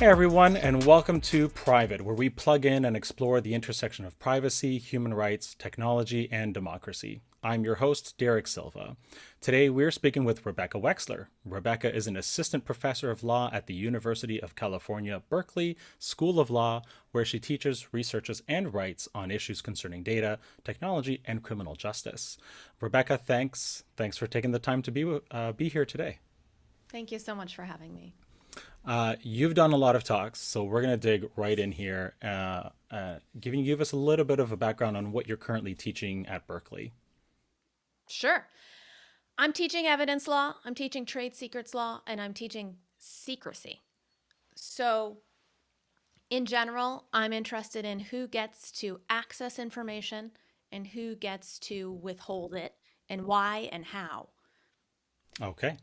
Hey everyone, and welcome to Private, where we plug in and explore the intersection of privacy, human rights, technology, and democracy. I'm your host, Derek Silva. Today we're speaking with Rebecca Wexler. Rebecca is an assistant professor of law at the University of California, Berkeley School of Law, where she teaches, researches, and writes on issues concerning data, technology, and criminal justice. Rebecca, thanks for taking the time to be here today. Thank you so much for having me. You've done a lot of talks, so we're going to dig right in here, give us a little bit of a background on what you're currently teaching at Berkeley. Sure. I'm teaching evidence law, I'm teaching trade secrets law, and I'm teaching secrecy. So, in general, I'm interested in who gets to access information and who gets to withhold it, and why and how. Okay.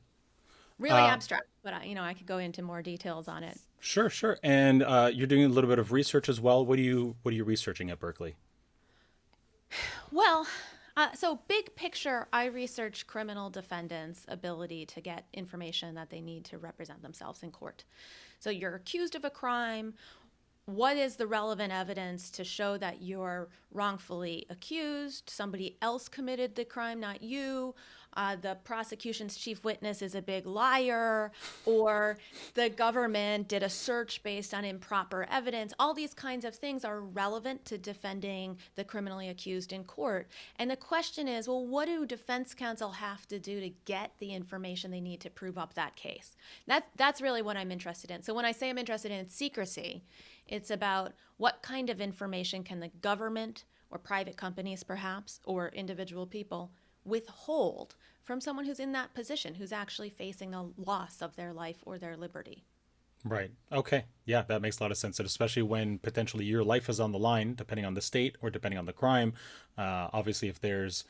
Really Uh, abstract, but I could go into more details on it. sure. And you're doing a little bit of research as well. What are you researching at Berkeley? Well, so big picture, I research criminal defendants' ability to get information that they need to represent themselves in court. So you're accused of a crime. What is the relevant evidence to show that you're wrongfully accused? Somebody else committed the crime, not you. The prosecution's chief witness is a big liar, or the government did a search based on improper evidence. All these kinds of things are relevant to defending the criminally accused in court. And the question is, well, what do defense counsel have to do to get the information they need to prove up that case? That's really what I'm interested in. So when I say I'm interested in secrecy, it's about what kind of information can the government or private companies, perhaps, or individual people withhold from someone who's in that position, who's actually facing a loss of their life or their liberty. Right. Okay. Yeah, that makes a lot of sense. And especially when potentially your life is on the line, depending on the state or depending on the crime. Obviously, if there's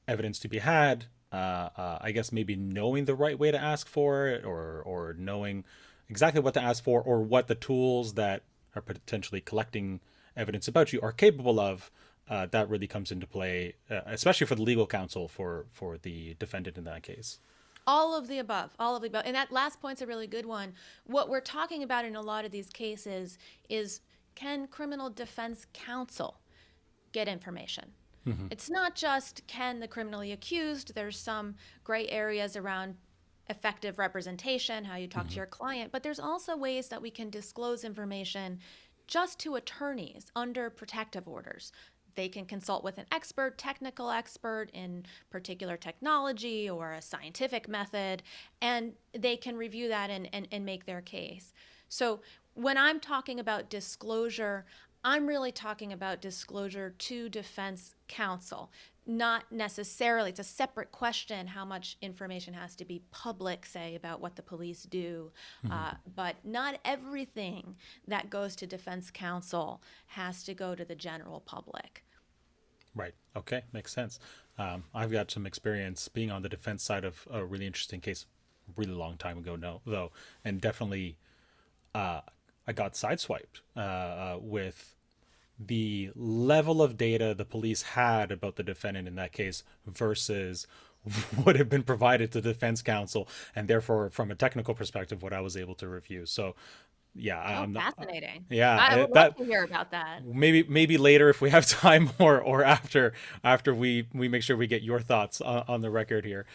evidence to be had, I guess maybe knowing the right way to ask for it, or knowing exactly what to ask for, or what the tools that are potentially collecting evidence about you are capable of, that really comes into play, especially for the legal counsel for the defendant in that case. All of the above, all of the above. And that last point's a really good one. What we're talking about in a lot of these cases is, can criminal defense counsel get information? Mm-hmm. It's not just can the criminally accused, there's some gray areas around effective representation, how you talk to Mm-hmm. your client, but there's also ways that we can disclose information just to attorneys under protective orders. They can consult with an expert, technical expert in particular technology or a scientific method, and they can review that and make their case. So when I'm talking about disclosure, I'm really talking about disclosure to defense counsel. Not necessarily, it's a separate question how much information has to be public, say, about what the police do. Mm-hmm. But not everything that goes to defense counsel has to go to the general public. Right. Okay. Makes sense. I've got some experience being on the defense side of a really interesting case, a really long time ago, no, though, and definitely, I got sideswiped with the level of data the police had about the defendant in that case versus what had been provided to defense counsel, and therefore, from a technical perspective, what I was able to review. So, yeah, Oh, I'm not. fascinating. I Yeah, would love that to hear about that. maybe later if we have time, or after we make sure we get your thoughts on the record here.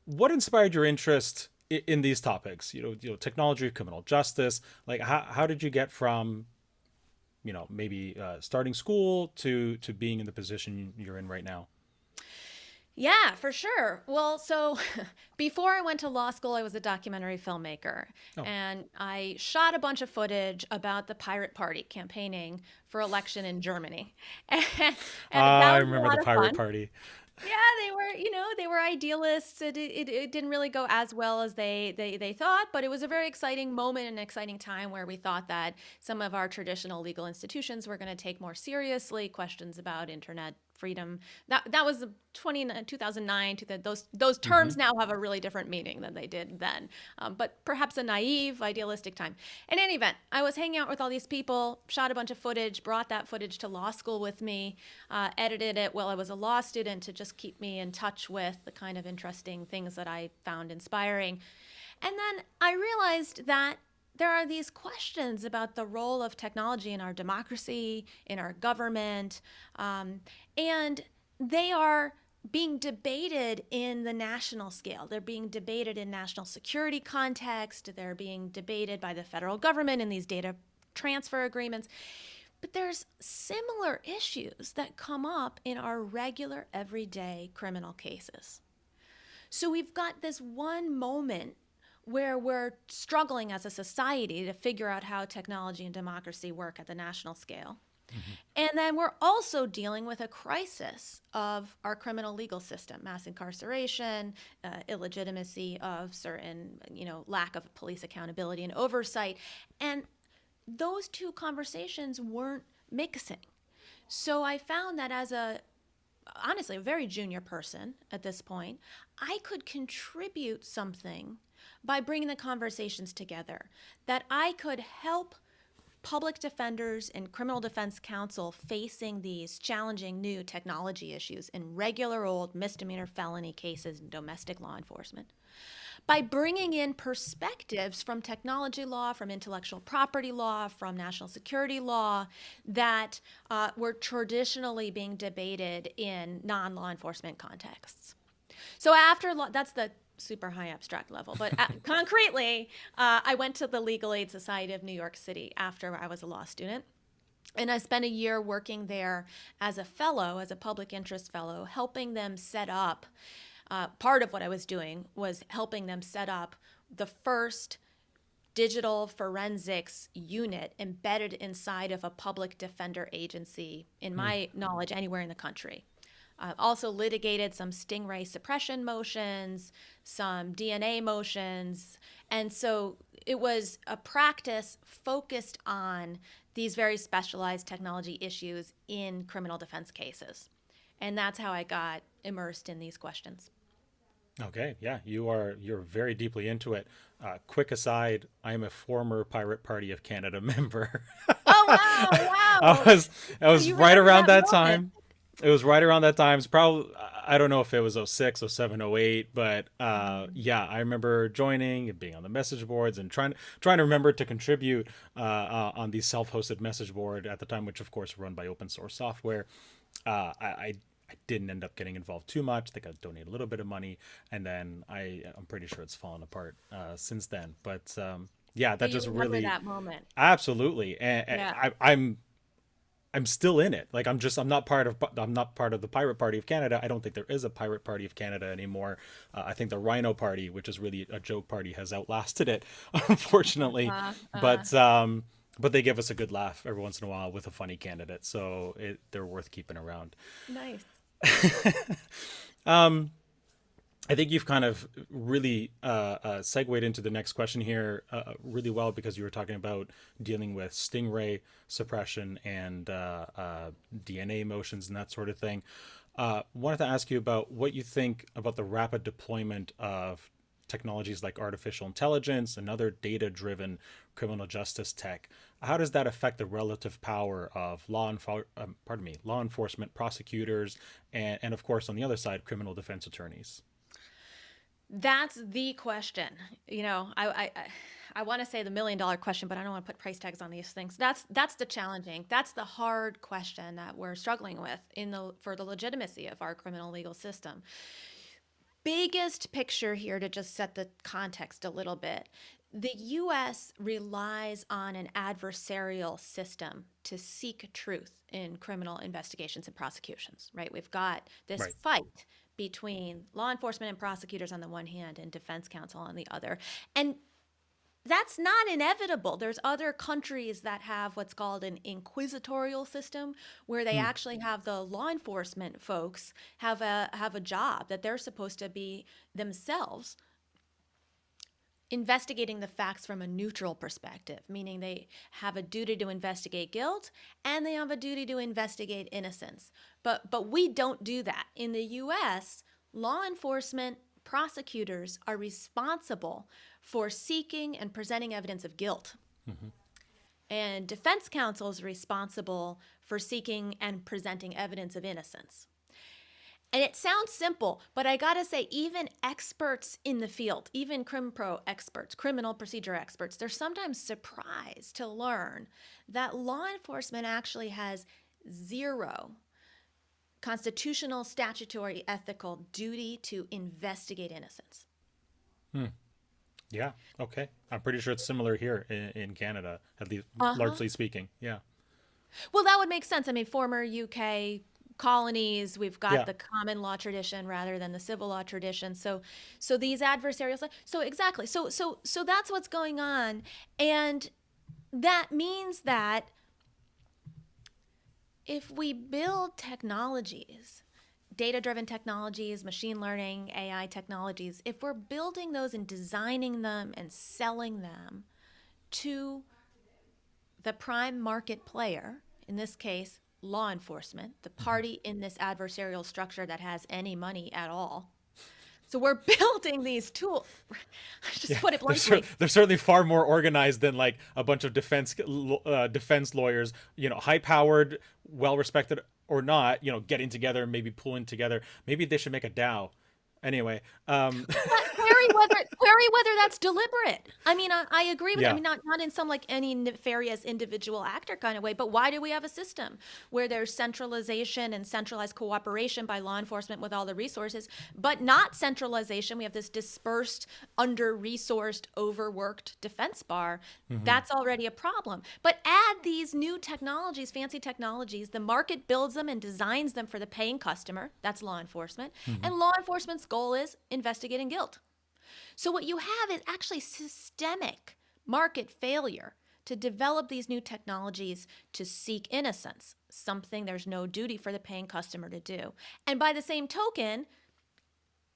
What inspired your interest in these topics? Technology, criminal justice. Like, how did you get from maybe starting school to being in the position you're in right now? Yeah, for sure. Well, so before I went to law school, I was a documentary filmmaker, Oh, and I shot a bunch of footage about the Pirate Party campaigning for election in Germany. And that I was a remember the lot of Pirate fun. Party. Yeah, they were idealists. It didn't really go as well as they thought, but it was a very exciting moment and exciting time where we thought that some of our traditional legal institutions were going to take more seriously questions about internet freedom. That was 2009. Those Mm-hmm. terms now have a really different meaning than they did then, but perhaps a naive, idealistic time. In any event, I was hanging out with all these people, shot a bunch of footage, brought that footage to law school with me, edited it while I was a law student to just keep me in touch with the kind of interesting things that I found inspiring. And then I realized that there are these questions about the role of technology in our democracy, in our government, and they are being debated in the national scale. They're being debated in national security context. They're being debated by the federal government in these data transfer agreements. But there's similar issues that come up in our regular, everyday criminal cases. So we've got this one moment where we're struggling as a society to figure out how technology and democracy work at the national scale. Mm-hmm. And then we're also dealing with a crisis of our criminal legal system, mass incarceration, illegitimacy of certain, lack of police accountability and oversight. And those two conversations weren't mixing. So I found that honestly, a very junior person at this point, I could contribute something by bringing the conversations together, that I could help public defenders and criminal defense counsel facing these challenging new technology issues in regular old misdemeanor felony cases in domestic law enforcement by bringing in perspectives from technology law, from intellectual property law, from national security law that were traditionally being debated in non-law enforcement contexts. So that's the super high abstract level, but concretely, I went to the Legal Aid Society of New York City after I was a law student. And I spent a year working there as a fellow, as a public interest fellow, helping them set up. Part of what I was doing was helping them set up the first digital forensics unit embedded inside of a public defender agency, in my knowledge, anywhere in the country. Also litigated some stingray suppression motions, some DNA motions. And so it was a practice focused on these very specialized technology issues in criminal defense cases. And that's how I got immersed in these questions. Okay, yeah, you're very deeply into it. Quick aside, I'm a former Pirate Party of Canada member. Oh, wow, I wow. was I So was you right remember around that that moment. time. It was right around that time. It's probably, I don't know if it was '06, '07, '08, but yeah, I remember joining and being on the message boards and trying to remember to contribute on the self-hosted message board at the time, which of course were run by open source software. I didn't end up getting involved too much. I think I donated a little bit of money, and then I'm pretty sure it's fallen apart since then. But yeah, that But you just remember really that moment. absolutely, and Yeah. I'm still in it. Like I'm not part of the Pirate Party of Canada. I don't think there is a Pirate Party of Canada anymore. I think the Rhino Party, which is really a joke party, has outlasted it, unfortunately. Uh, uh, But but they give us a good laugh every once in a while with a funny candidate, so they're worth keeping around. nice. I think you've kind of really segued into the next question here really well, because you were talking about dealing with stingray suppression and DNA motions and that sort of thing. Wanted to ask you about what you think about the rapid deployment of technologies like artificial intelligence and other data-driven criminal justice tech. How does that affect the relative power of law enforcement, prosecutors, and of course on the other side, criminal defense attorneys? That's the question. I want to say the $1 million question, but I don't want to put price tags on these things. That's the hard question that we're struggling with for the legitimacy of our criminal legal system. Biggest picture here to just set the context a little bit. The US relies on an adversarial system to seek truth in criminal investigations and prosecutions, right? We've got this Right. fight between law enforcement and prosecutors on the one hand and defense counsel on the other. And that's not inevitable. There's other countries that have what's called an inquisitorial system, where they Hmm. actually have the law enforcement folks have a job that they're supposed to be themselves investigating the facts from a neutral perspective, meaning they have a duty to investigate guilt and they have a duty to investigate innocence. But we don't do that. In the US, law enforcement prosecutors are responsible for seeking and presenting evidence of guilt. Hmm. And defense counsel is responsible for seeking and presenting evidence of innocence. And it sounds simple, but I gotta say, even experts in the field, even CrimPro experts, criminal procedure experts, they're sometimes surprised to learn that law enforcement actually has zero constitutional, statutory, ethical duty to investigate innocence. Hmm. Yeah. Okay. I'm pretty sure it's similar here in Canada, at least Uh huh. largely speaking. Yeah. Well, that would make sense. I mean, former UK colonies, we've got Yeah. the common law tradition rather than the civil law tradition. So these adversarial, so exactly. So that's what's going on, and that means that if we build technologies, data driven technologies, machine learning, AI technologies, if we're building those and designing them and selling them to the prime market player, in this case, law enforcement, the Mhm. party in this adversarial structure that has any money at all. So we're building these tools, just Yeah, put it bluntly. they're certainly far more organized than like a bunch of defense lawyers, high powered, well respected or not, getting together, maybe pulling together. Maybe they should make a DAO. Anyway, But query whether that's deliberate. I mean, I agree with. I yeah, mean, not in some like any nefarious individual actor kind of way, but why do we have a system where there's centralization and centralized cooperation by law enforcement with all the resources, but not centralization? We have this dispersed, under-resourced, overworked defense bar. hmm, That's already a problem. But add these new technologies, fancy technologies, the market builds them and designs them for the paying customer. That's law enforcement. hmm, And law enforcement's goal is investigating guilt. So, what you have is actually systemic market failure to develop these new technologies to seek innocence, something there's no duty for the paying customer to do. And by the same token,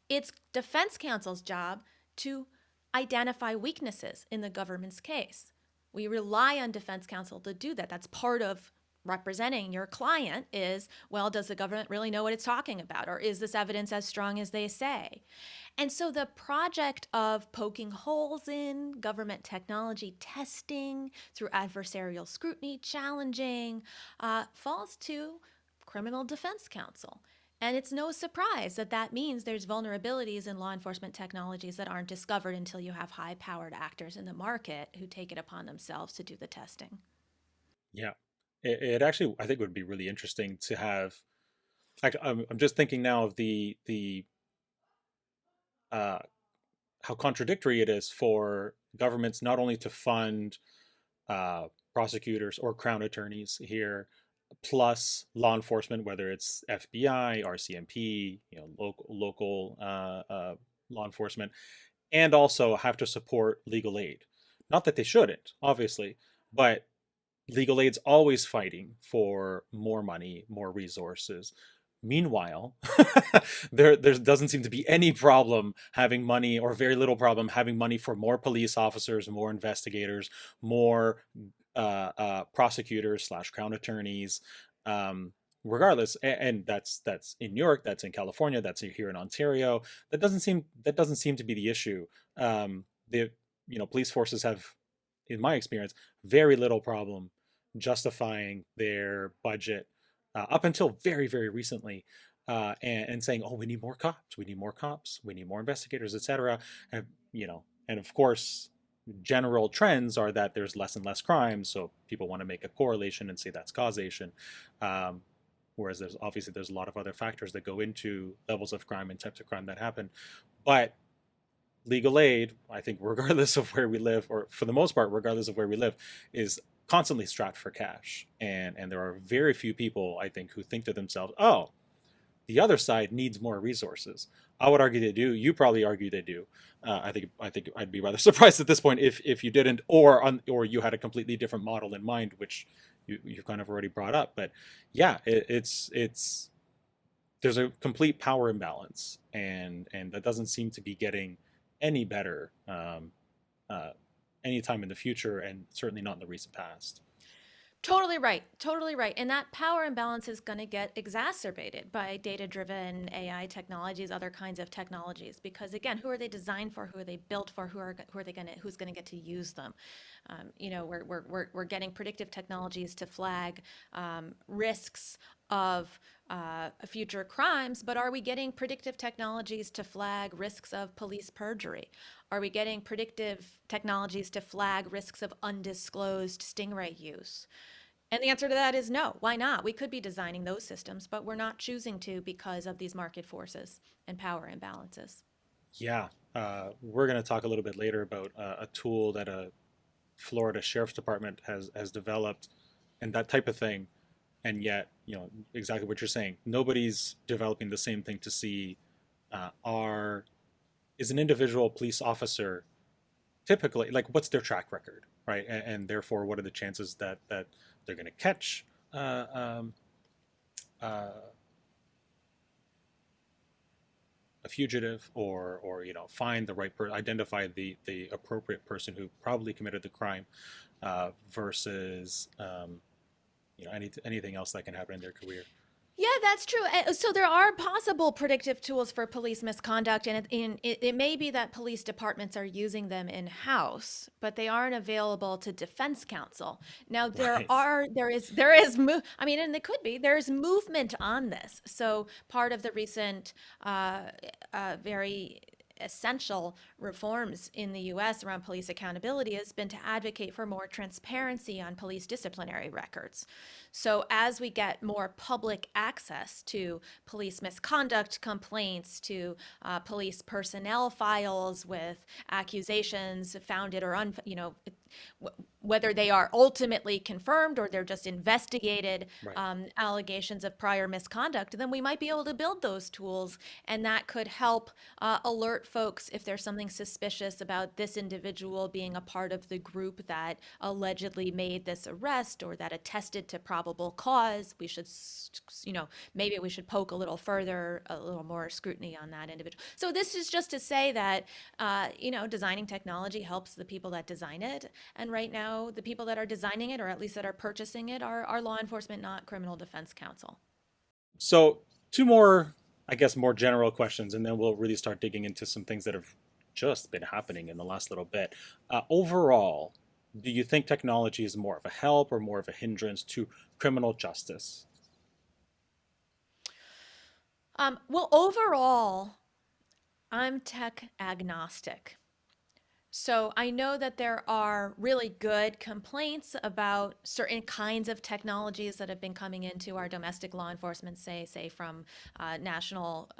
it's defense counsel's job to identify weaknesses in the government's case. We rely on defense counsel to do that. That's part of representing your client is, well, does the government really know what it's talking about? Or is this evidence as strong as they say? And so the project of poking holes in government technology testing through adversarial scrutiny, challenging, falls to criminal defense counsel. And it's no surprise that that means there's vulnerabilities in law enforcement technologies that aren't discovered until you have high powered actors in the market who take it upon themselves to do the testing. yeah. It actually, I think, would be really interesting to have. Like, I'm just thinking now of the uh, how contradictory it is for governments not only to fund uh, prosecutors or crown attorneys here, plus law enforcement, whether it's FBI, RCMP, local law enforcement, and also have to support legal aid. Not that they shouldn't, obviously, but legal aid's always fighting for more money, more resources. Meanwhile, there doesn't seem to be any problem having money, or very little problem having money for more police officers, more investigators, more prosecutors slash crown attorneys. Um, Regardless, and that's in New York, that's in California, that's here in Ontario. That doesn't seem to be the issue. The police forces have, in my experience, very little problem justifying their budget up until very, very recently, and saying, "Oh, we need more cops, we need more cops, we need more investigators, etc." And and of course, general trends are that there's less and less crime, so people want to make a correlation and say that's causation. Um, Whereas there's a lot of other factors that go into levels of crime and types of crime that happen. But legal aid, I think, regardless of where we live, or for the most part, regardless of where we live, is constantly strapped for cash. And there are very few people, I think, who think to themselves, "Oh, the other side needs more resources." I would argue they do. You probably argue they do. I think I'd be rather surprised at this point if you didn't, or you had a completely different model in mind, which you've kind of already brought up. But yeah, it's there's a complete power imbalance, and that doesn't seem to be getting any better uh, anytime in the future, and certainly not in the recent past. Totally right. Totally right. And that power imbalance is going to get exacerbated by data driven AI technologies, other kinds of technologies. Because again, who are they designed for? Who are they built for? Who are they going to, who's going to get to use them? We're getting predictive technologies to flag risks of future crimes, but are we getting predictive technologies to flag risks of police perjury? Are we getting predictive technologies to flag risks of undisclosed stingray use? And the answer to that is no. Why not? We could be designing those systems, but we're not choosing to because of these market forces and power imbalances. Yeah, we're going to talk a little bit later about a tool that a Florida Sheriff's Department has developed, and that type of thing. And yet, exactly what you're saying. Nobody's developing the same thing to see are is an individual police officer typically like what's their track record, right? And therefore, what are the chances that they're going to catch uh, um, uh, a fugitive, or find the right person, identify the appropriate person who probably committed the crime, versus anything else that can happen in their career. Yeah, that's true. So there are possible predictive tools for police misconduct, and it may be that police departments are using them in house, but they aren't available to defense counsel. Now Right. I mean, and they could be. There's movement on this. So part of the recent very essential reforms in the US around police accountability has been to advocate for more transparency on police disciplinary records. So, as we get more public access to police misconduct complaints, to police personnel files with accusations, founded or whether they are ultimately confirmed or they're just investigated Right. allegations of prior misconduct, then we might be able to build those tools, and that could help alert folks if there's something suspicious about this individual being a part of the group that allegedly made this arrest or that attested to probable cause. We should, maybe we should poke a little further, a little more scrutiny on that individual. So this is just to say that, designing technology helps the people that design it. And right now, the people that are designing it, or at least that are purchasing it, are law enforcement, not criminal defense counsel. So two more, I guess, more general questions, and then we'll really start digging into some things that have just been happening in the last little bit. Overall, do you think technology is more of a help or more of a hindrance to criminal justice? Well, overall, I'm tech agnostic. So I know that there are really good complaints about certain kinds of technologies that have been coming into our domestic law enforcement, say from national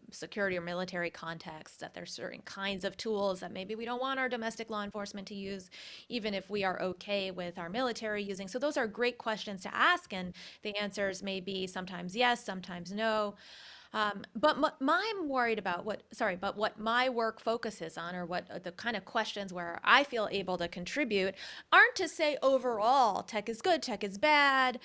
security or military contexts, that there's certain kinds of tools that maybe we don't want our domestic law enforcement to use, even if we are okay with our military using. So those are great questions to ask, and the answers may be sometimes yes, sometimes no. But I'm worried about but what my work focuses on, or what the kind of questions where I feel able to contribute, aren't to say overall tech is good, tech is bad,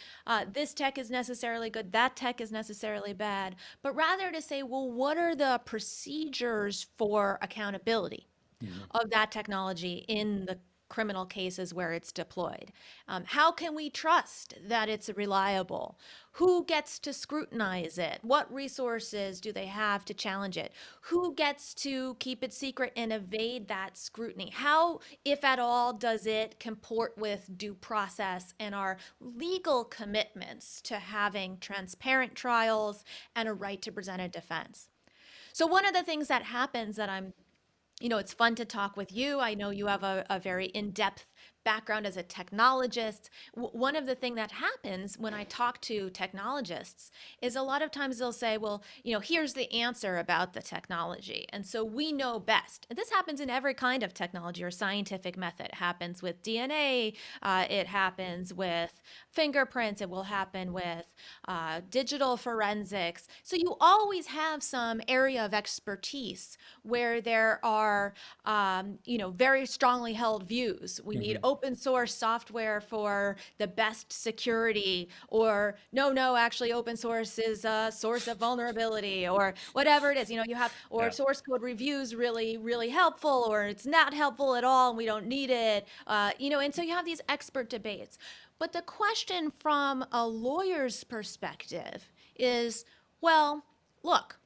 this tech is necessarily good, that tech is necessarily bad, but rather to say, well, what are the procedures for accountability Mhm. of that technology in the criminal cases where it's deployed? How can we trust that it's reliable? Who gets to scrutinize it? What resources do they have to challenge it? Who gets to keep it secret and evade that scrutiny? How, if at all, does it comport with due process and our legal commitments to having transparent trials and a right to present a defense? So, one of the things that happens that it's fun to talk with you. I know you have a very in-depth background as a technologist. One of the things that happens when I talk to technologists is a lot of times they'll say, well, here's the answer about the technology. And so we know best. And this happens in every kind of technology or scientific method. It happens with DNA. It happens with fingerprints. It will happen with digital forensics. So you always have some area of expertise where there are, very strongly held views. We need Mhm. open source software for the best security, or no, actually, open source is a source of vulnerability, or whatever it is. You have, or Yeah. source code reviews really, really helpful, or it's not helpful at all, and we don't need it. And so you have these expert debates. But the question from a lawyer's perspective is, well, look,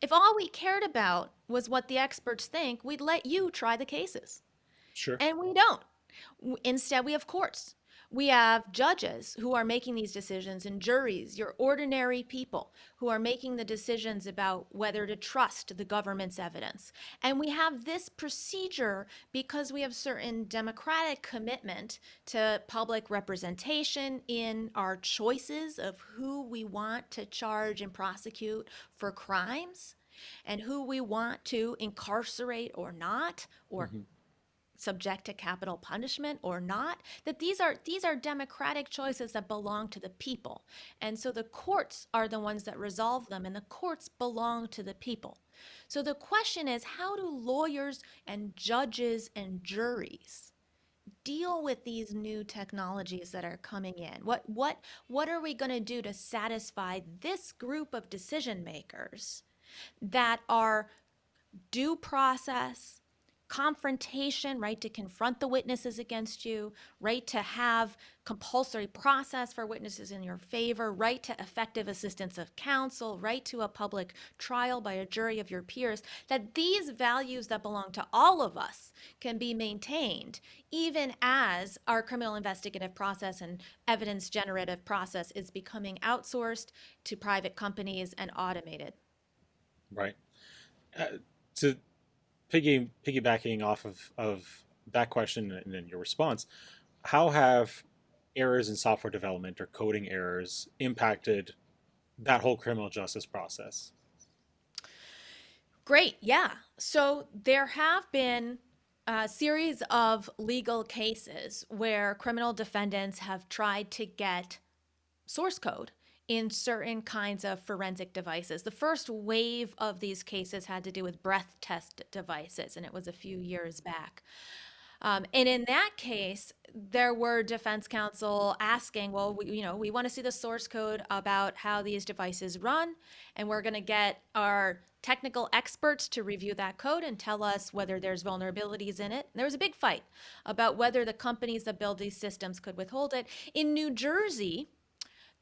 if all we cared about was what the experts think, we'd let you try the cases. Sure. And we don't. Instead, we have courts. We have judges who are making these decisions and juries, your ordinary people who are making the decisions about whether to trust the government's evidence. And we have this procedure because we have certain democratic commitment to public representation in our choices of who we want to charge and prosecute for crimes and who we want to incarcerate or not, or Hmm. subject to capital punishment or not, that these are democratic choices that belong to the people. And so the courts are the ones that resolve them, and the courts belong to the people. So the question is, how do lawyers and judges and juries deal with these new technologies that are coming in? What are we going to do to satisfy this group of decision makers that are due process, confrontation, right to confront the witnesses against you, right to have compulsory process for witnesses in your favor, right to effective assistance of counsel, right to a public trial by a jury of your peers, that these values that belong to all of us can be maintained even as our criminal investigative process and evidence generative process is becoming outsourced to private companies and automated. Right. Uh, to piggybacking off of that question and then your response, how have errors in software development or coding errors impacted that whole criminal justice process? Great, yeah. So there have been a series of legal cases where criminal defendants have tried to get source code in certain kinds of forensic devices. The first wave of these cases had to do with breath test devices, and it was a few years back. And in that case, there were defense counsel asking, well, we want to see the source code about how these devices run, and we're going to get our technical experts to review that code and tell us whether there's vulnerabilities in it. And there was a big fight about whether the companies that build these systems could withhold it. In New Jersey,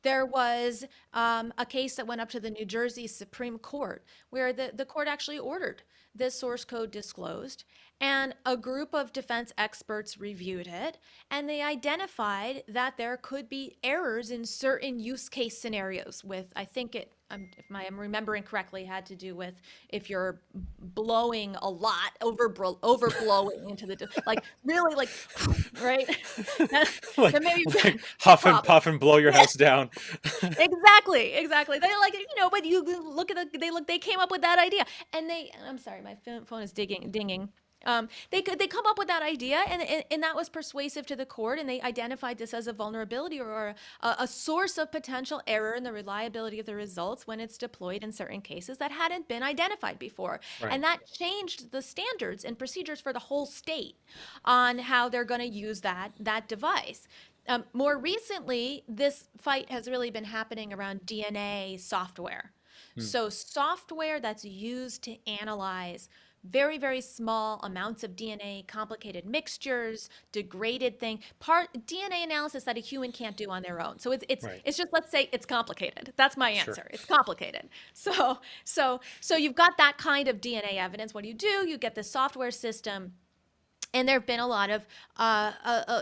there was a case that went up to the New Jersey Supreme Court where the court actually ordered this source code disclosed. And a group of defense experts reviewed it, and they identified that there could be errors in certain use case scenarios with, I think it, if I'm remembering correctly, had to do with if you're blowing a lot, overblowing into the, like really like, right? like Then maybe you've got like a huff and problem. puff and blow your Yeah, house down. exactly, exactly. They like, but you look at they came up with that idea, and I'm sorry, my phone is dinging. They come up with that idea, and that was persuasive to the court, and they identified this as a vulnerability or a source of potential error in the reliability of the results when it's deployed in certain cases that hadn't been identified before, Right. and that changed the standards and procedures for the whole state on how they're going to use that device. More recently, this fight has really been happening around DNA software. Hmm. So, software that's used to analyze very, very small amounts of DNA, complicated mixtures, degraded thing, part DNA analysis that a human can't do on their own. So Right. it's just, let's say it's complicated. That's my Sure. answer. It's complicated. So you've got that kind of DNA evidence. What do? You get the software system, and there have been a lot of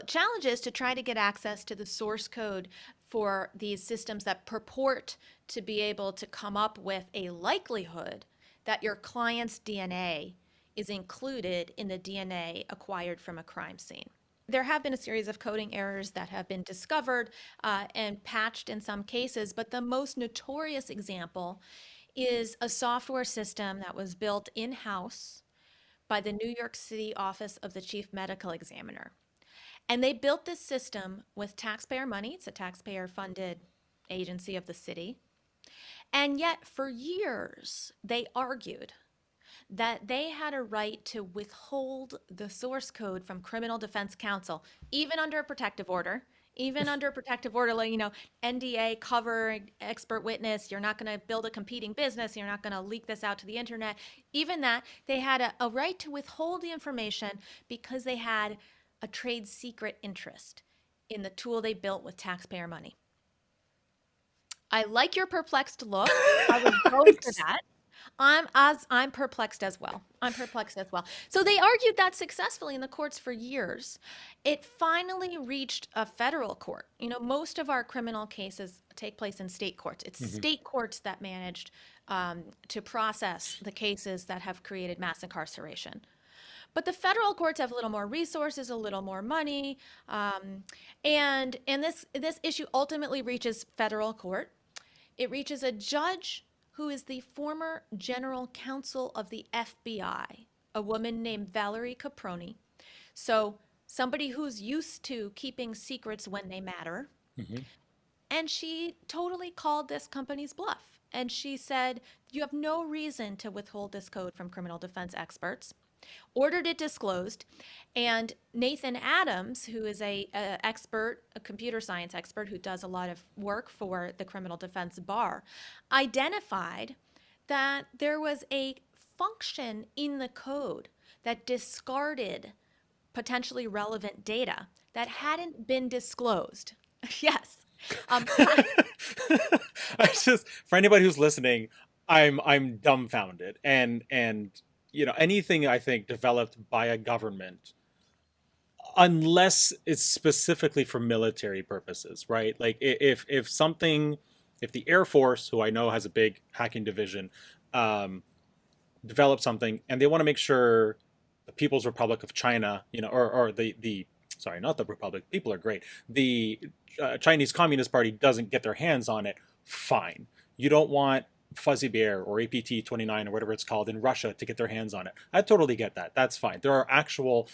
challenges to try to get access to the source code for these systems that purport to be able to come up with a likelihood that your client's DNA is included in the DNA acquired from a crime scene. There have been a series of coding errors that have been discovered and patched in some cases, but the most notorious example is a software system that was built in house by the New York City Office of the Chief Medical Examiner. And they built this system with taxpayer money. It's a taxpayer funded agency of the city. And yet, for years, they argued that they had a right to withhold the source code from criminal defense counsel, even under a protective order. Even under a protective order, like, NDA, cover, expert witness, you're not going to build a competing business, you're not going to leak this out to the internet. Even that, they had a right to withhold the information because they had a trade secret interest in the tool they built with taxpayer money. I like your perplexed look. I was going for that. I'm perplexed as well. I'm perplexed as well. So they argued that successfully in the courts for years. It finally reached a federal court. You know, most of our criminal cases take place in state courts. It's Hmm. state courts that managed to process the cases that have created mass incarceration. But the federal courts have a little more resources, a little more money, and this issue ultimately reaches federal court. It reaches a judge who is the former general counsel of the FBI, a woman named Valerie Caproni. So, somebody who's used to keeping secrets when they matter. Hmm. And she totally called this company's bluff. And she said, you have no reason to withhold this code from criminal defense experts. Ordered it disclosed. And Nathan Adams, who is a expert, a computer science expert who does a lot of work for the criminal defense bar, identified that there was a function in the code that discarded potentially relevant data that hadn't been disclosed. Yes. I just, for anybody who's listening, I'm dumbfounded, and anything I think developed by a government, unless it's specifically for military purposes, right? Like if something, if the Air Force, who I know has a big hacking division, um, develop something and they want to make sure the People's Republic of China, or the sorry, not the Republic, people are great. The Chinese Communist Party doesn't get their hands on it. Fine. You don't want Fuzzy Bear or APT 29 or whatever it's called in Russia to get their hands on it. I totally get that. That's fine. There are actual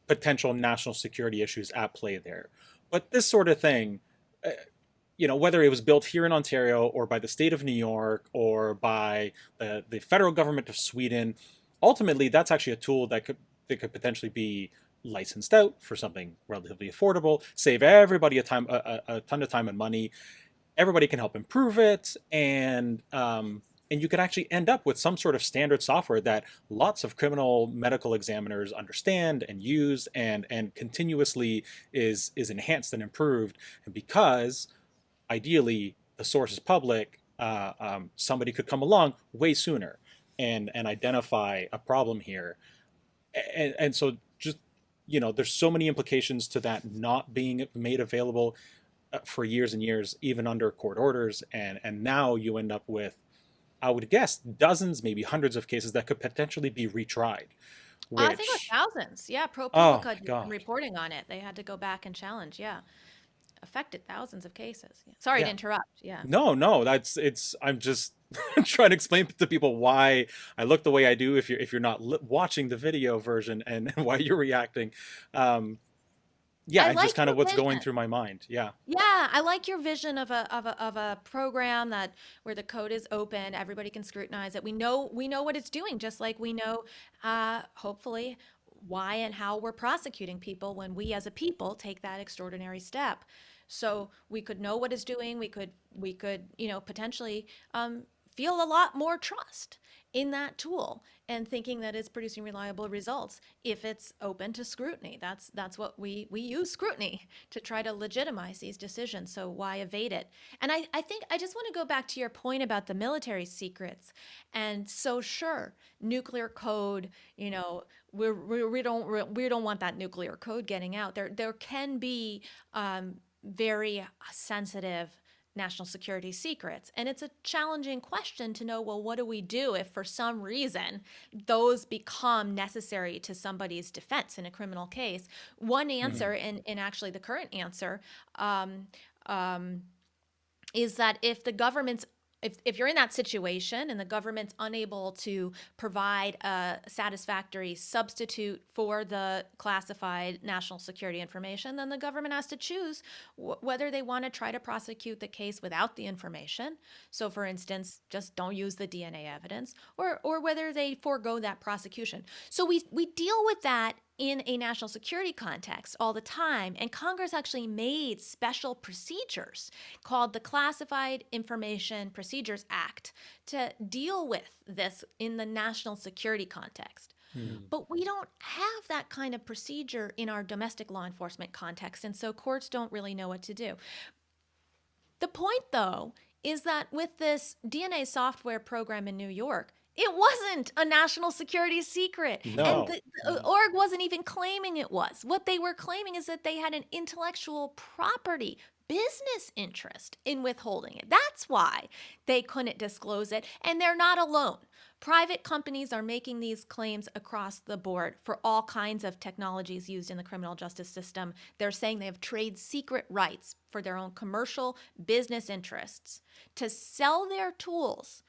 potential national security issues at play there. But this sort of thing, whether it was built here in Ontario or by the state of New York or by the federal government of Sweden, ultimately that's actually a tool that could potentially be licensed out for something relatively affordable, save everybody a ton of time and money. Everybody can help improve it, and you can actually end up with some sort of standard software that lots of criminal medical examiners understand and use, and continuously is enhanced and improved. And because ideally the source is public, somebody could come along way sooner and identify a problem here. And so just, there's so many implications to that not being made available for years and years, even under court orders. And now you end up with, I would guess, dozens, maybe hundreds of cases that could potentially be retried, I think it which, was thousands. Yeah, oh ProPublica my did some God. reporting on it. They had to go back and challenge. Yeah, affected thousands of cases. Yeah. Sorry to Yeah. interrupt. Yeah. No, I'm just trying to explain to people why I look the way I do if you're not watching the video version, and why you're reacting. Um, yeah, I and just like kind your of what's going vision. through my mind. Yeah. Yeah, I like your vision of a program that where the code is open, everybody can scrutinize it. We know what it's doing, just like we know, hopefully, why and how we're prosecuting people when we as a people take that extraordinary step. So we could know what it's doing. We could potentially feel a lot more trust in that tool and thinking that it's producing reliable results if it's open to scrutiny. That's what we use scrutiny to try to legitimize these decisions. So why evade it? And I think I just want to go back to your point about the military secrets. And so sure, nuclear code, we don't want that nuclear code getting out. There can be very sensitive national security secrets. And it's a challenging question to know, well, what do we do if for some reason those become necessary to somebody's defense in a criminal case? One Hmm. answer, and actually the current answer, um, um, is that if you're in that situation and the government's unable to provide a satisfactory substitute for the classified national security information, then the government has to choose whether they want to try to prosecute the case without the information. So, for instance, just don't use the DNA evidence, or whether they forego that prosecution. So we deal with that in a national security context all the time. And Congress actually made special procedures called the Classified Information Procedures Act to deal with this in the national security context. Hmm. But we don't have that kind of procedure in our domestic law enforcement context. And so courts don't really know what to do. The point, though, is that with this DNA software program in New York, It wasn't a national security secret. And No. the org wasn't even claiming it was. What they were claiming is that they had an intellectual property business interest in withholding it. That's why they couldn't disclose it. And they're not alone. Private companies are making these claims across the board for all kinds of technologies used in the criminal justice system. They're saying they have trade secret rights for their own commercial business interests to sell their tools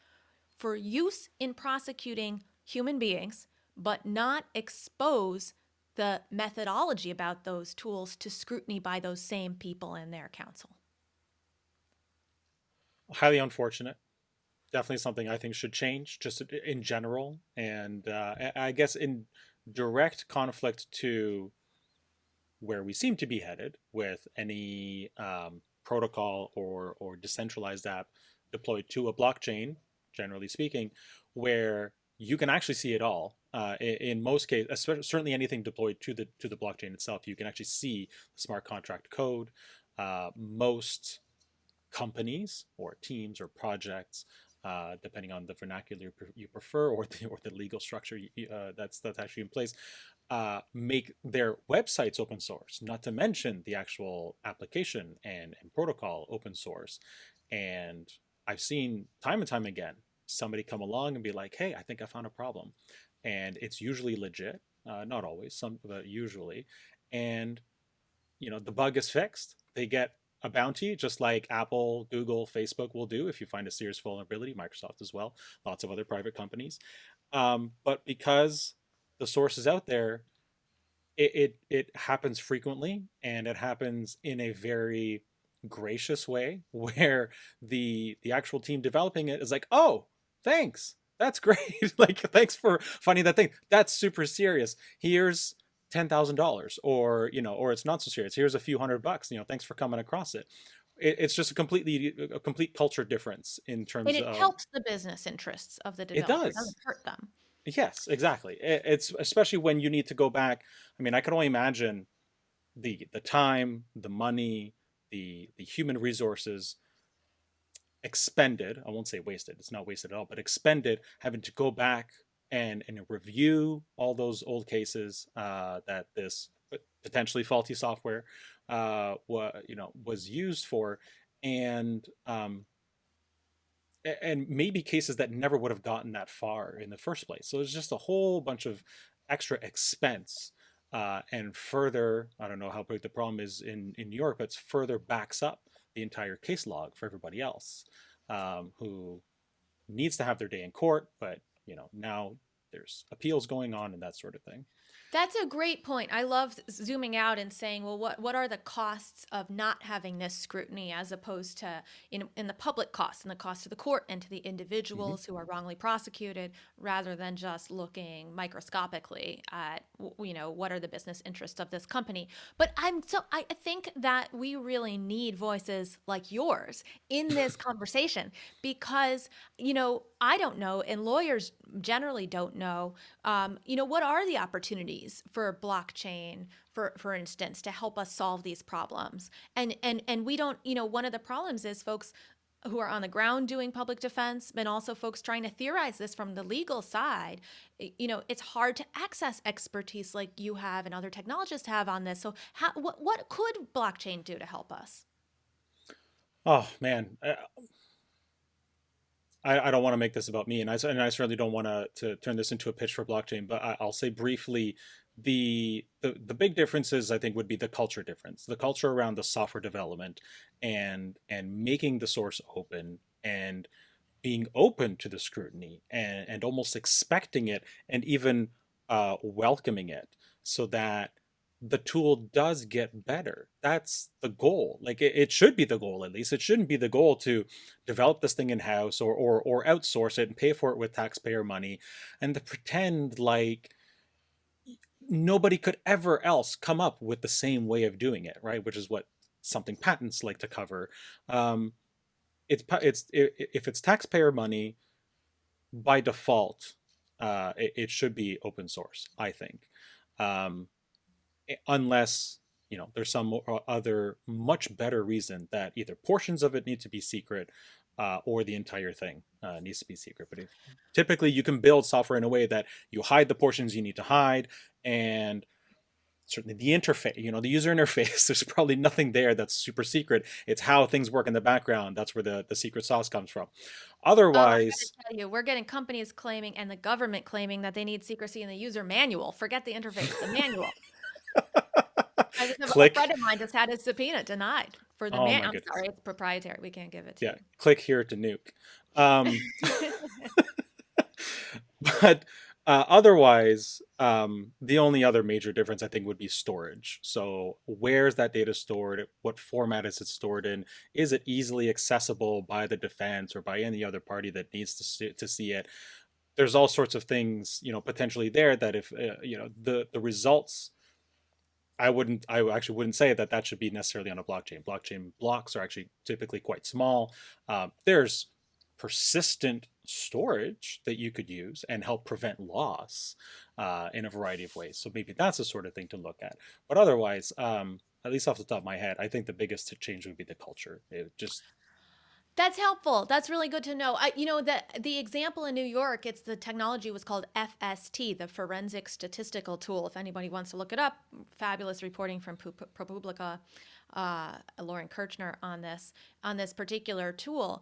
for use in prosecuting human beings, but not expose the methodology about those tools to scrutiny by those same people and their counsel. Highly unfortunate. Definitely something I think should change just in general. And I guess in direct conflict to where we seem to be headed with any protocol or decentralized app deployed to a blockchain, generally speaking, where you can actually see it all. In most cases, certainly anything deployed to the blockchain itself, you can actually see the smart contract code. Most companies or teams or projects, depending on the vernacular you prefer or the legal structure that's actually in place, make their websites open source. Not to mention the actual application and protocol open source. And I've seen time and time again somebody come along and be like, "Hey, I think I found a problem," and it's usually legit. Not always, some, but usually, and the bug is fixed. They get a bounty, just like Apple, Google, Facebook will do if you find a serious vulnerability. Microsoft as well, lots of other private companies. But because the source is out there, it happens frequently, and it happens in a very gracious way, where the actual team developing it is like, "Oh, thanks, that's great. Like, thanks for finding that thing. That's super serious. Here's $10,000, or it's not so serious. Here's a few $100. Thanks for coming across it." It's just a complete culture difference in And terms it of helps the business interests of the it developer, it does. doesn't hurt them. Yes, exactly. It's especially when you need to go back. I mean, I can only imagine the time, the money, the human resources expended. I won't say wasted. It's not wasted at all, but expended, having to go back and review all those old cases that this potentially faulty software was used for, and maybe cases that never would have gotten that far in the first place. So it's just a whole bunch of extra expense. And further, I don't know how big the problem is in New York, but it's further backs up the entire case log for everybody else, who needs to have their day in court, but now there's appeals going on and that sort of thing. That's a great point. I love zooming out and saying, well, what are the costs of not having this scrutiny as opposed to in the public costs and the cost to the court and to the Mm-hmm. individuals who are wrongly prosecuted, rather than just looking microscopically at what are the business interests of this company. But I think that we really need voices like yours in this conversation, because I don't know, and lawyers generally don't know, what are the opportunities for blockchain, for instance, to help us solve these problems? And we don't, one of the problems is folks who are on the ground doing public defense, but also folks trying to theorize this from the legal side. It's hard to access expertise like you have and other technologists have on this. So what could blockchain do to help us? Oh man, I don't want to make this about me, and I certainly don't want to turn this into a pitch for blockchain. But I'll say briefly, the big differences I think would be the culture difference, the culture around the software development, and making the source open, and being open to the scrutiny, and almost expecting it, and even welcoming it, so that the tool does get better. That's the goal. Like, it should be the goal, at least. It shouldn't be the goal to develop this thing in house, or outsource it and pay for it with taxpayer money, and to pretend like nobody could ever else come up with the same way of doing it, right? Which is what something patents like to cover. Um, if it's taxpayer money, by default, it should be open source, I think. Um, unless there's some other much better reason that either portions of it need to be secret, or the entire thing needs to be secret. But typically, you can build software in a way that you hide the portions you need to hide, and certainly the interface, the user interface, there's probably nothing there that's super secret. It's how things work in the background. That's where the secret sauce comes from. Oh, I gotta Otherwise, tell you, we're getting companies claiming and the government claiming that they need secrecy in the user manual. Forget the interface, the manual. A friend click. of mine just had his subpoena denied for the Oh man. my I'm goodness. sorry, it's proprietary. We can't give it to Yeah, you. click here to nuke. Um, but otherwise, the only other major difference I think would be storage. So where's that data stored? What format is it stored in? Is it easily accessible by the defense or by any other party that needs to see it? There's all sorts of things, potentially there that if, the results, I actually wouldn't say that should be necessarily on a blockchain. Blockchain blocks are actually typically quite small. There's persistent storage that you could use and help prevent loss in a variety of ways. So maybe that's the sort of thing to look at. But otherwise, at least off the top of my head, I think the biggest change would be the culture. It just That's helpful. That's really good to know. The example in New York, it's the technology was called FST, the Forensic Statistical Tool. If anybody wants to look it up, fabulous reporting from ProPublica, Lauren Kirchner on this particular tool.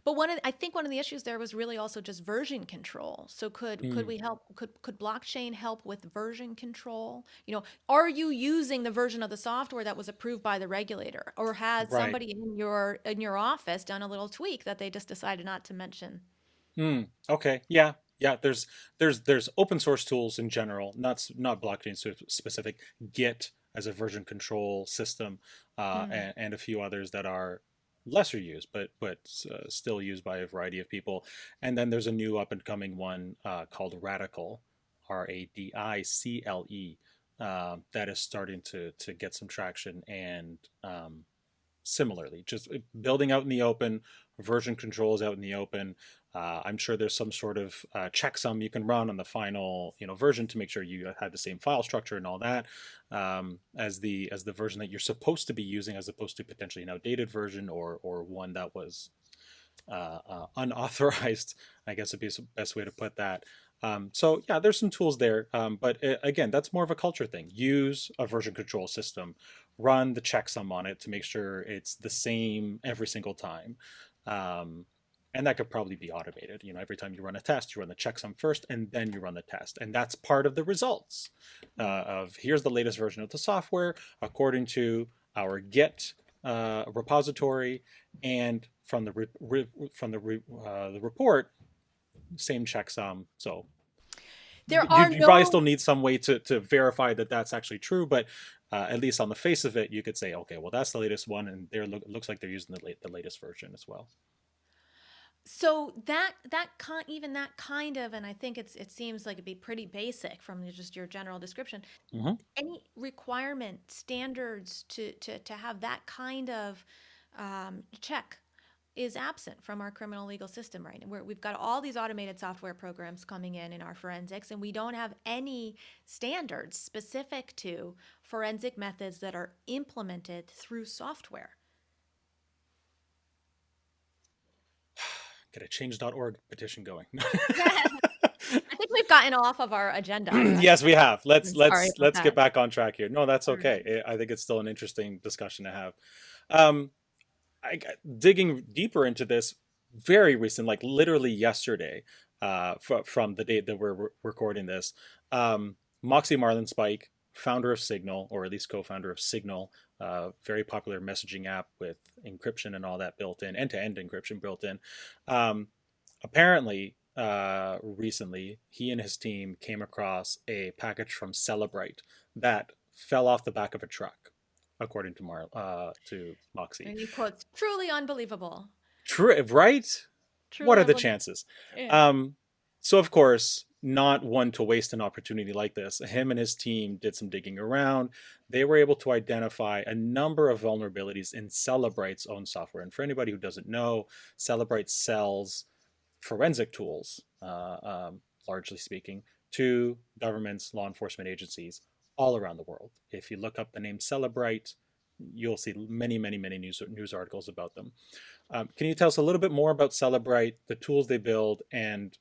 But I think one of the issues there was really also just version control. So could mm, we help? Could blockchain help with version control? Are you using the version of the software that was approved by the regulator, or has right. somebody in your office done a little tweak that they just decided not to mention? Okay. Yeah. Yeah. There's open source tools in general, not blockchain specific. Git as a version control system, Mm. and a few others that are lesser used, but still used by a variety of people. And then there's a new up and coming one called Radical, Radicle, that is starting to get some traction and similarly, just building out in the open, version controls out in the open. I'm sure there's some sort of checksum you can run on the final, version to make sure you have the same file structure and all that, as the version that you're supposed to be using, as opposed to potentially an outdated version or one that was unauthorized. I guess would be the best way to put that. So yeah, there's some tools there, but again, that's more of a culture thing. Use a version control system, run the checksum on it to make sure it's the same every single time, um, and that could probably be automated. Every time you run a test, you run the checksum first, and then you run the test, and that's part of the results of here's the latest version of the software according to our Git repository, and from the report, same checksum. So There are you probably still no need some way to verify that that's actually true, but at least on the face of it, you could say, okay, well, that's the latest one, and looks like they're using the latest version as well. So even that kind of, and I think it seems like it'd be pretty basic from just your general description. Hmm. Any requirement standards to have that kind of check is absent from our criminal legal system right now. We've got all these automated software programs coming in our forensics, and we don't have any standards specific to forensic methods that are implemented through software. Get a change.org petition going. I think we've gotten off of our agenda. Yes, we have. Let's I'm sorry let's about let's get that. back on track here. No, that's All right. okay. I think it's still an interesting discussion to have. Um, I got digging deeper into this very recent, like literally yesterday, from the date that we're recording this. Moxie Marlinspike, founder of Signal, or at least co-founder of Signal, very popular messaging app with encryption and all that built in, end-to-end encryption built in. Um, Apparently, recently, he and his team came across a package from Celebrite that fell off the back of a truck, according to Moxie. And you quote, truly unbelievable. True, right? What Truly are the unbelievable. chances? Yeah. Um, so of course, not one to waste an opportunity like this. Him and his team did some digging around. They were able to identify a number of vulnerabilities in Celebrite's own software. And for anybody who doesn't know, Celebrite sells forensic tools, largely speaking, to governments, law enforcement agencies all around the world. If you look up the name Celebrite, you'll see many, many, many news articles about them. Can you tell us a little bit more about Celebrite, the tools they build, and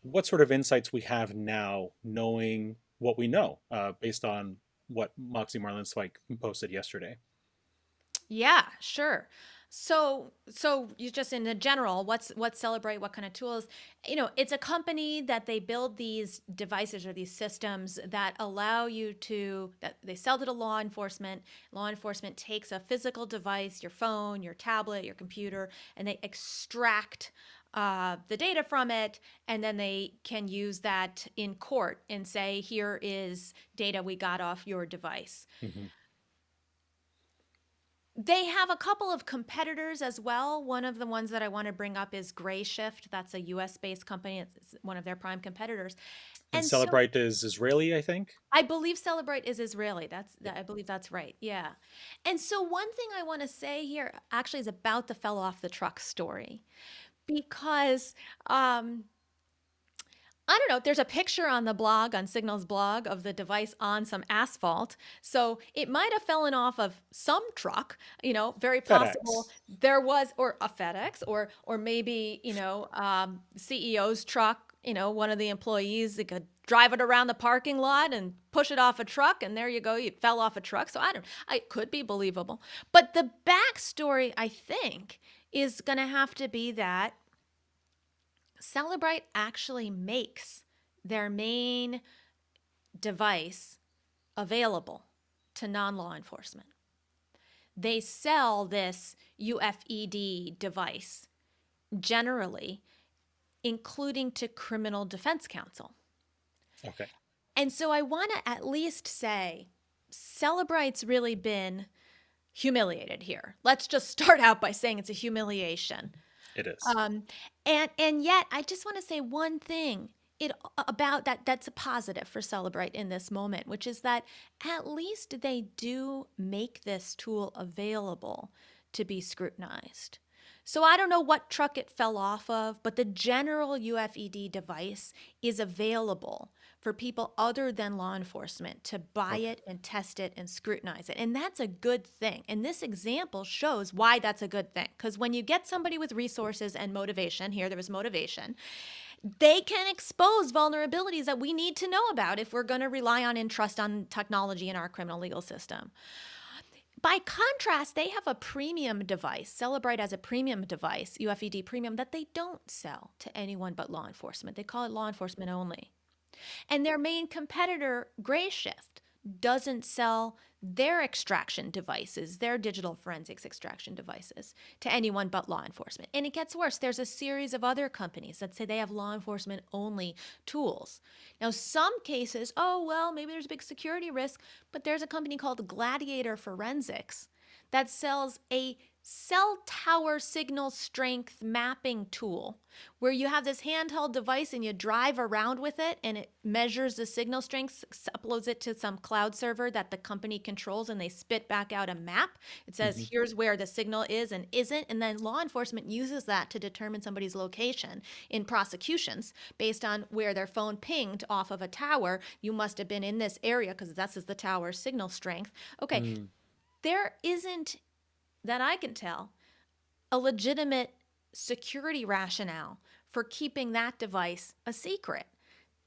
what sort of insights we have now, knowing what we know based on what Moxie Marlin Spike posted yesterday? Yeah, sure. So you just in the general, what's Celebrate? What kind of tools? It's a company that they build these devices or these systems that allow you to that they sell to law enforcement. Law enforcement takes a physical device, your phone, your tablet, your computer, and they extract the data from it, and then they can use that in court and say, here is data we got off your device. Hmm. They have a couple of competitors as well. One of the ones that I want to bring up is Grayshift. That's a US based company. It's one of their prime competitors. And And so Celebrite is Israeli, I think. I believe Celebrate is Israeli. I believe that's right. Yeah. And so one thing I want to say here actually is about the fell off the truck story because I don't know. There's a picture on the blog, on Signal's blog, of the device on some asphalt. So it might have fallen off of some truck, very possible FedEx. there was, or a FedEx, or maybe, CEO's truck, one of the employees that could drive it around the parking lot and push it off a truck. And there you go. You fell off a truck. So it could be believable. But the backstory, I think, is going to have to be that Celebrite actually makes their main device available to non law enforcement. They sell this UFED device generally, including to criminal defense counsel. Okay. And so I want to at least say Celebrite's really been humiliated here. Let's just start out by saying it's a humiliation. It is. Um, and yet, I just want to say one thing about that's a positive for Celebrite in this moment, which is that at least they do make this tool available to be scrutinized. So I don't know what truck it fell off of, but the general UFED device is available for people other than law enforcement to buy Okay. it and test it and scrutinize it. And that's a good thing. And this example shows why that's a good thing. Because when you get somebody with resources and motivation, here there was motivation, they can expose vulnerabilities that we need to know about if we're going to rely on and trust on technology in our criminal legal system. By contrast, they have a premium device. Celebrite as a premium device, UFED premium, that they don't sell to anyone but law enforcement. They call it law enforcement only. And their main competitor, Grayshift, doesn't sell their extraction devices, their digital forensics extraction devices, to anyone but law enforcement. And it gets worse. There's a series of other companies that say they have law enforcement only tools. Now, some cases, oh, well, maybe there's a big security risk, but there's a company called Gladiator Forensics that sells a cell tower signal strength mapping tool where you have this handheld device and you drive around with it and it measures the signal strength, uploads it to some cloud server that the company controls, and they spit back out a map. It Hmm. says, here's where the signal is and isn't. And then law enforcement uses that to determine somebody's location in prosecutions based on where their phone pinged off of a tower. You must have been in this area because that's the tower's signal strength. Okay, Mm. there isn't, that I can tell, a legitimate security rationale for keeping that device a secret.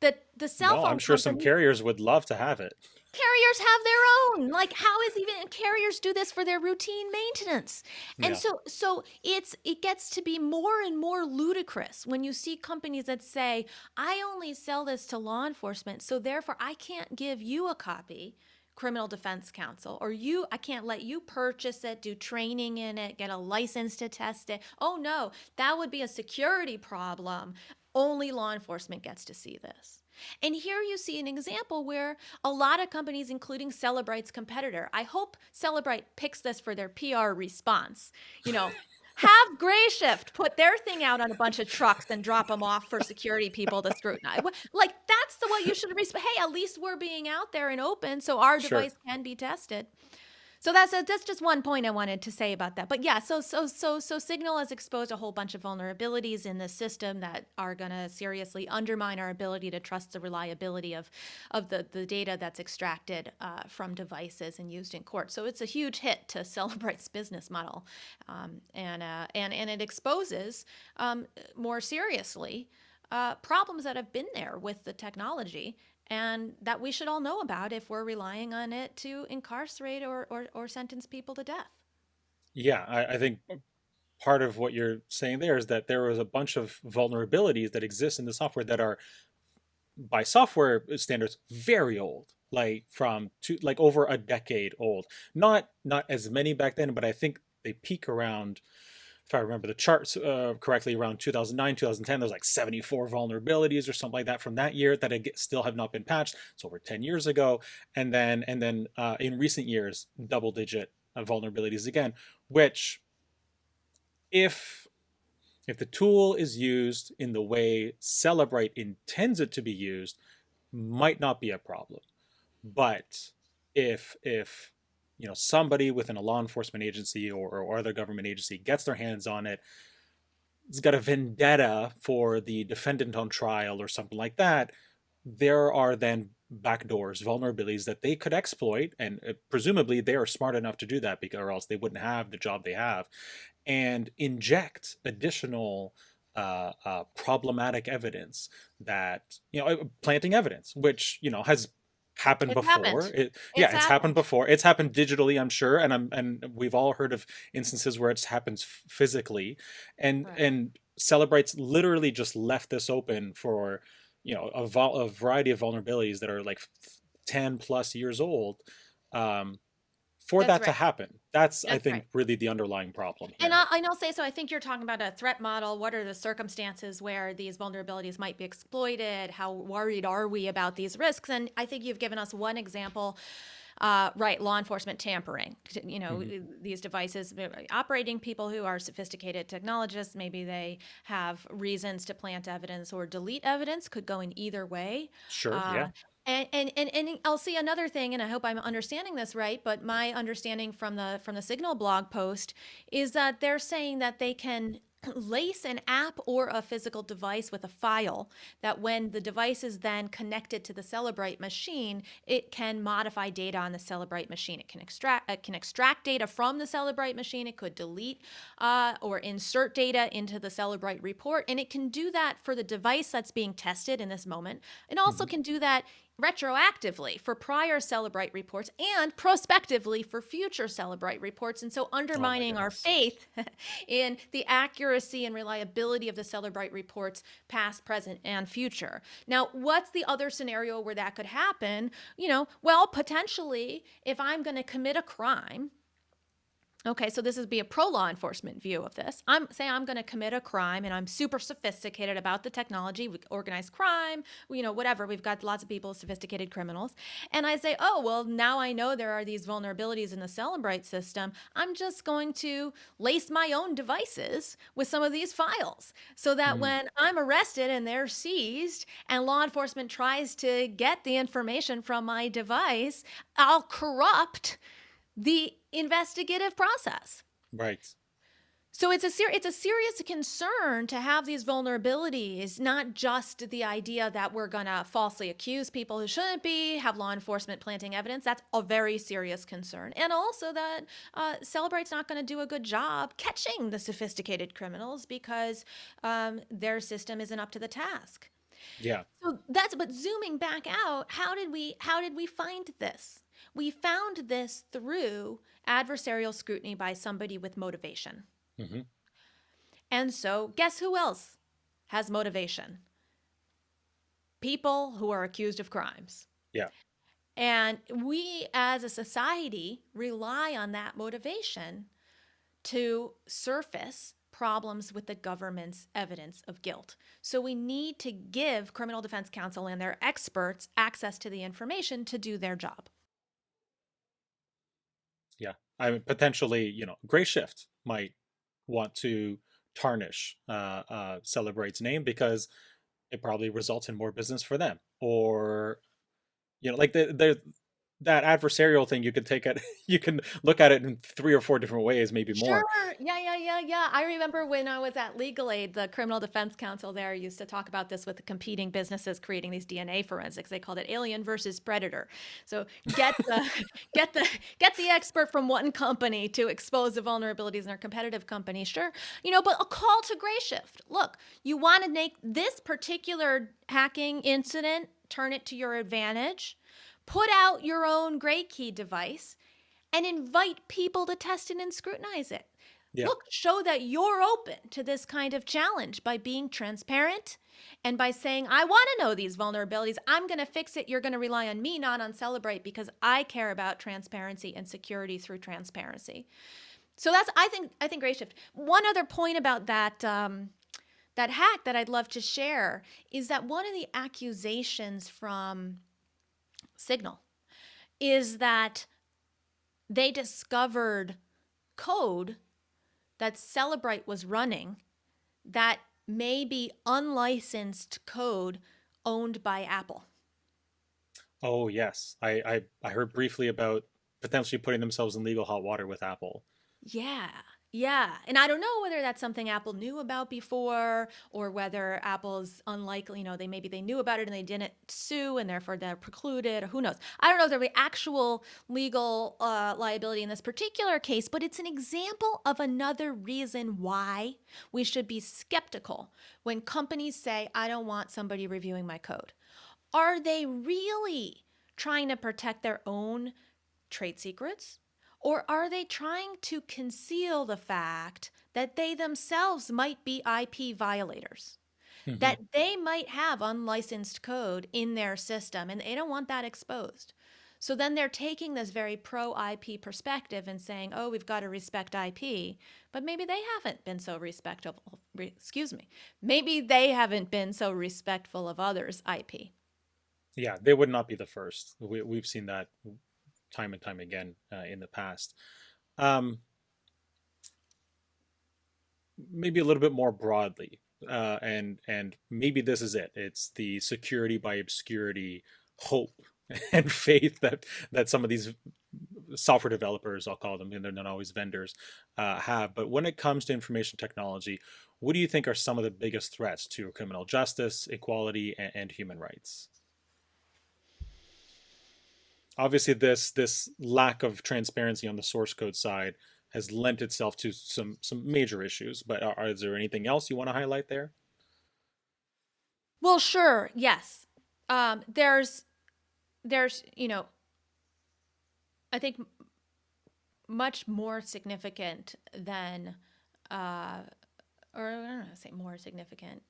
The cell No, I'm phone sure some company, carriers would love to have it. carriers have their own. Like, how is even carriers do this for their routine maintenance? And Yeah. so it gets to be more and more ludicrous when you see companies that say, I only sell this to law enforcement, so therefore I can't give you a copy, criminal defense counsel, or I can't let you purchase it, do training in it, get a license to test it. Oh no, that would be a security problem. Only law enforcement gets to see this. And here you see an example where a lot of companies, including Celebrite's competitor, I hope Celebrite picks this for their PR response. Have Grayshift put their thing out on a bunch of trucks and drop them off for security people to scrutinize. Like, that's the way you should respect. Hey, at least we're being out there and open so our Sure. device can be tested. So that's just one point I wanted to say about that. But yeah, so Signal has exposed a whole bunch of vulnerabilities in the system that are going to seriously undermine our ability to trust the reliability of the data that's extracted from devices and used in court. So it's a huge hit to Celebrite's business model, and it exposes more seriously problems that have been there with the technology and that we should all know about if we're relying on it to incarcerate or sentence people to death. Yeah, I think part of what you're saying there is that there was a bunch of vulnerabilities that exist in the software that are, by software standards, very old, like like over a decade old. Not as many back then, but I think they peak around, if I remember the charts correctly, around 2009, 2010. There's like 74 vulnerabilities or something like that from that year that still have not been patched. It's over 10 years ago, and then in recent years, double-digit vulnerabilities again. Which, if the tool is used in the way Celebrite intends it to be used, might not be a problem. But if somebody within a law enforcement agency or other government agency gets their hands on it, it's got a vendetta for the defendant on trial or something like that, there are then backdoors, vulnerabilities that they could exploit, and presumably they are smart enough to do that, because or else they wouldn't have the job they have, and inject additional problematic evidence, that planting evidence, which has happened It's before. happened. It's It's happened happened. before. It's happened digitally, I'm sure, and we've all heard of instances where it happens physically, Right. and Celebrites literally just left this open for a variety of vulnerabilities that are like 10 plus years old, um, for That's that to right. happen. That's, I That's think, right. really the underlying problem And here. I'll say, so I think you're talking about a threat model. What are the circumstances where these vulnerabilities might be exploited? How worried are we about these risks? And I think you've given us one example, right? Law enforcement tampering. Hmm. These devices operating people who are sophisticated technologists, maybe they have reasons to plant evidence or delete evidence, could go in either way. Sure, Uh, yeah. and I'll see another thing, and I hope I'm understanding this right. But my understanding from the Signal blog post is that they're saying that they can lace an app or a physical device with a file, that when the device is then connected to the Celebrite machine, it can modify data on the Celebrite machine. It can extract data from the Celebrite machine. It could delete or insert data into the Celebrite report, and it can do that for the device that's being tested in this moment. It also Hmm. can do that retroactively for prior Celebrite reports and prospectively for future Celebrite reports, and so Oh my undermining our goodness. faith in the accuracy and reliability of the Celebrite reports, past, present, and future. Now, what's the other scenario where that could happen? Well, potentially, if I'm going to commit a crime. Okay, so this is be a pro law enforcement view of this. I'm going to commit a crime and I'm super sophisticated about the technology, organized crime, whatever. We've got lots of people, sophisticated criminals. And I say, "Oh, well, now I know there are these vulnerabilities in the Celebrite system. I'm just going to lace my own devices with some of these files so that Mm, when I'm arrested and they're seized and law enforcement tries to get the information from my device, I'll corrupt the investigative process." right. So it's a serious concern to have these vulnerabilities, not just the idea that we're going to falsely accuse people who shouldn't be, have law enforcement planting evidence. That's a very serious concern. And also that Celebrite's not going to do a good job catching the sophisticated criminals because their system isn't up to the task. Yeah. But zooming back out, how did we find this? We found this through adversarial scrutiny by somebody with motivation. Hmm. And so, guess who else has motivation? People who are accused of crimes. Yeah. And we as a society rely on that motivation to surface problems with the government's evidence of guilt. So we need to give criminal defense counsel and their experts access to the information to do their job. Yeah. I mean, potentially, Gray Shift might want to tarnish Celebrate's name, because it probably results in more business for them. Or, like that adversarial thing, you could take it, you can look at it in three or four different ways, maybe Sure. more. Yeah. I remember when I was at Legal Aid, the criminal defense counsel there used to talk about this with the competing businesses creating these DNA forensics. They called it alien versus predator. So get the get the get the expert from one company to expose the vulnerabilities in their competitive company. Sure. But a call to gray shift. Look, you want to make this particular hacking incident, turn it to your advantage. Put out your own gray key device and invite people to test it and scrutinize it. Yeah. Look, show that you're open to this kind of challenge by being transparent and by saying, I want to know these vulnerabilities. I'm going to fix it. You're going to rely on me, not on Celebrite, because I care about transparency and security through transparency. So that's, I think Gray Shift. One other point about that hack that I'd love to share is that one of the accusations from Signal is that they discovered code that Celebrite was running that may be unlicensed code owned by Apple. Oh yes, I heard briefly about potentially putting themselves in legal hot water with Apple. Yeah. Yeah. And I don't know whether that's something Apple knew about before or whether Apple's unlikely, maybe they knew about it and they didn't sue and therefore they're precluded or who knows. I don't know if there'll be actual legal liability in this particular case, but it's an example of another reason why we should be skeptical when companies say, I don't want somebody reviewing my code. Are they really trying to protect their own trade secrets? Or are they trying to conceal the fact that they themselves might be IP violators? Hmm. That they might have unlicensed code in their system and they don't want that exposed. So then they're taking this very pro IP perspective and saying, oh, we've got to respect IP, but maybe they haven't been so respectful. Excuse me. Maybe they haven't been so respectful of others' IP. Yeah, they would not be the first. We've seen that time and time again in the past. Um, Maybe a little bit more broadly, and maybe this is it. It's the security by obscurity hope and faith that some of these software developers, I'll call them, and they're not always vendors, have. But when it comes to information technology, what do you think are some of the biggest threats to criminal justice, equality, and human rights? Obviously, this lack of transparency on the source code side has lent itself to some major issues. But is there anything else you want to highlight there? Well, sure, yes. There's, I think much more significant than, uh, or I don't know, say more significant.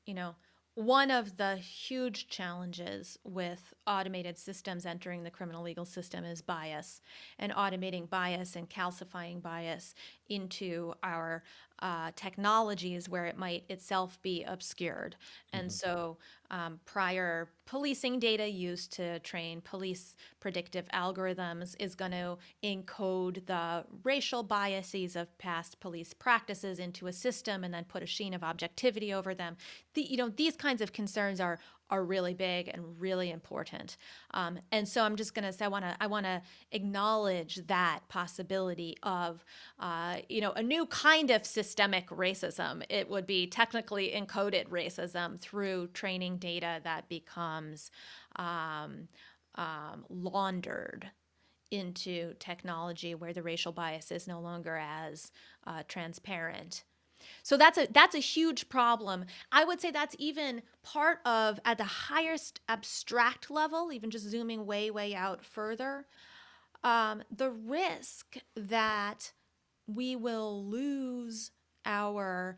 One of the huge challenges with automated systems entering the criminal legal system is bias, and automating bias and calcifying bias into our technologies where it might itself be obscured. And Hmm. so, prior policing data used to train police predictive algorithms is going to encode the racial biases of past police practices into a system and then put a sheen of objectivity over them. These kinds of concerns are really big and really important. And so I'm just going to say I want to acknowledge that possibility of a new kind of systemic racism. It would be technically encoded racism through training data that becomes laundered into technology where the racial bias is no longer as transparent. So that's a huge problem. I would say that's even part of at the highest abstract level, even just zooming way out further, the risk that we will lose our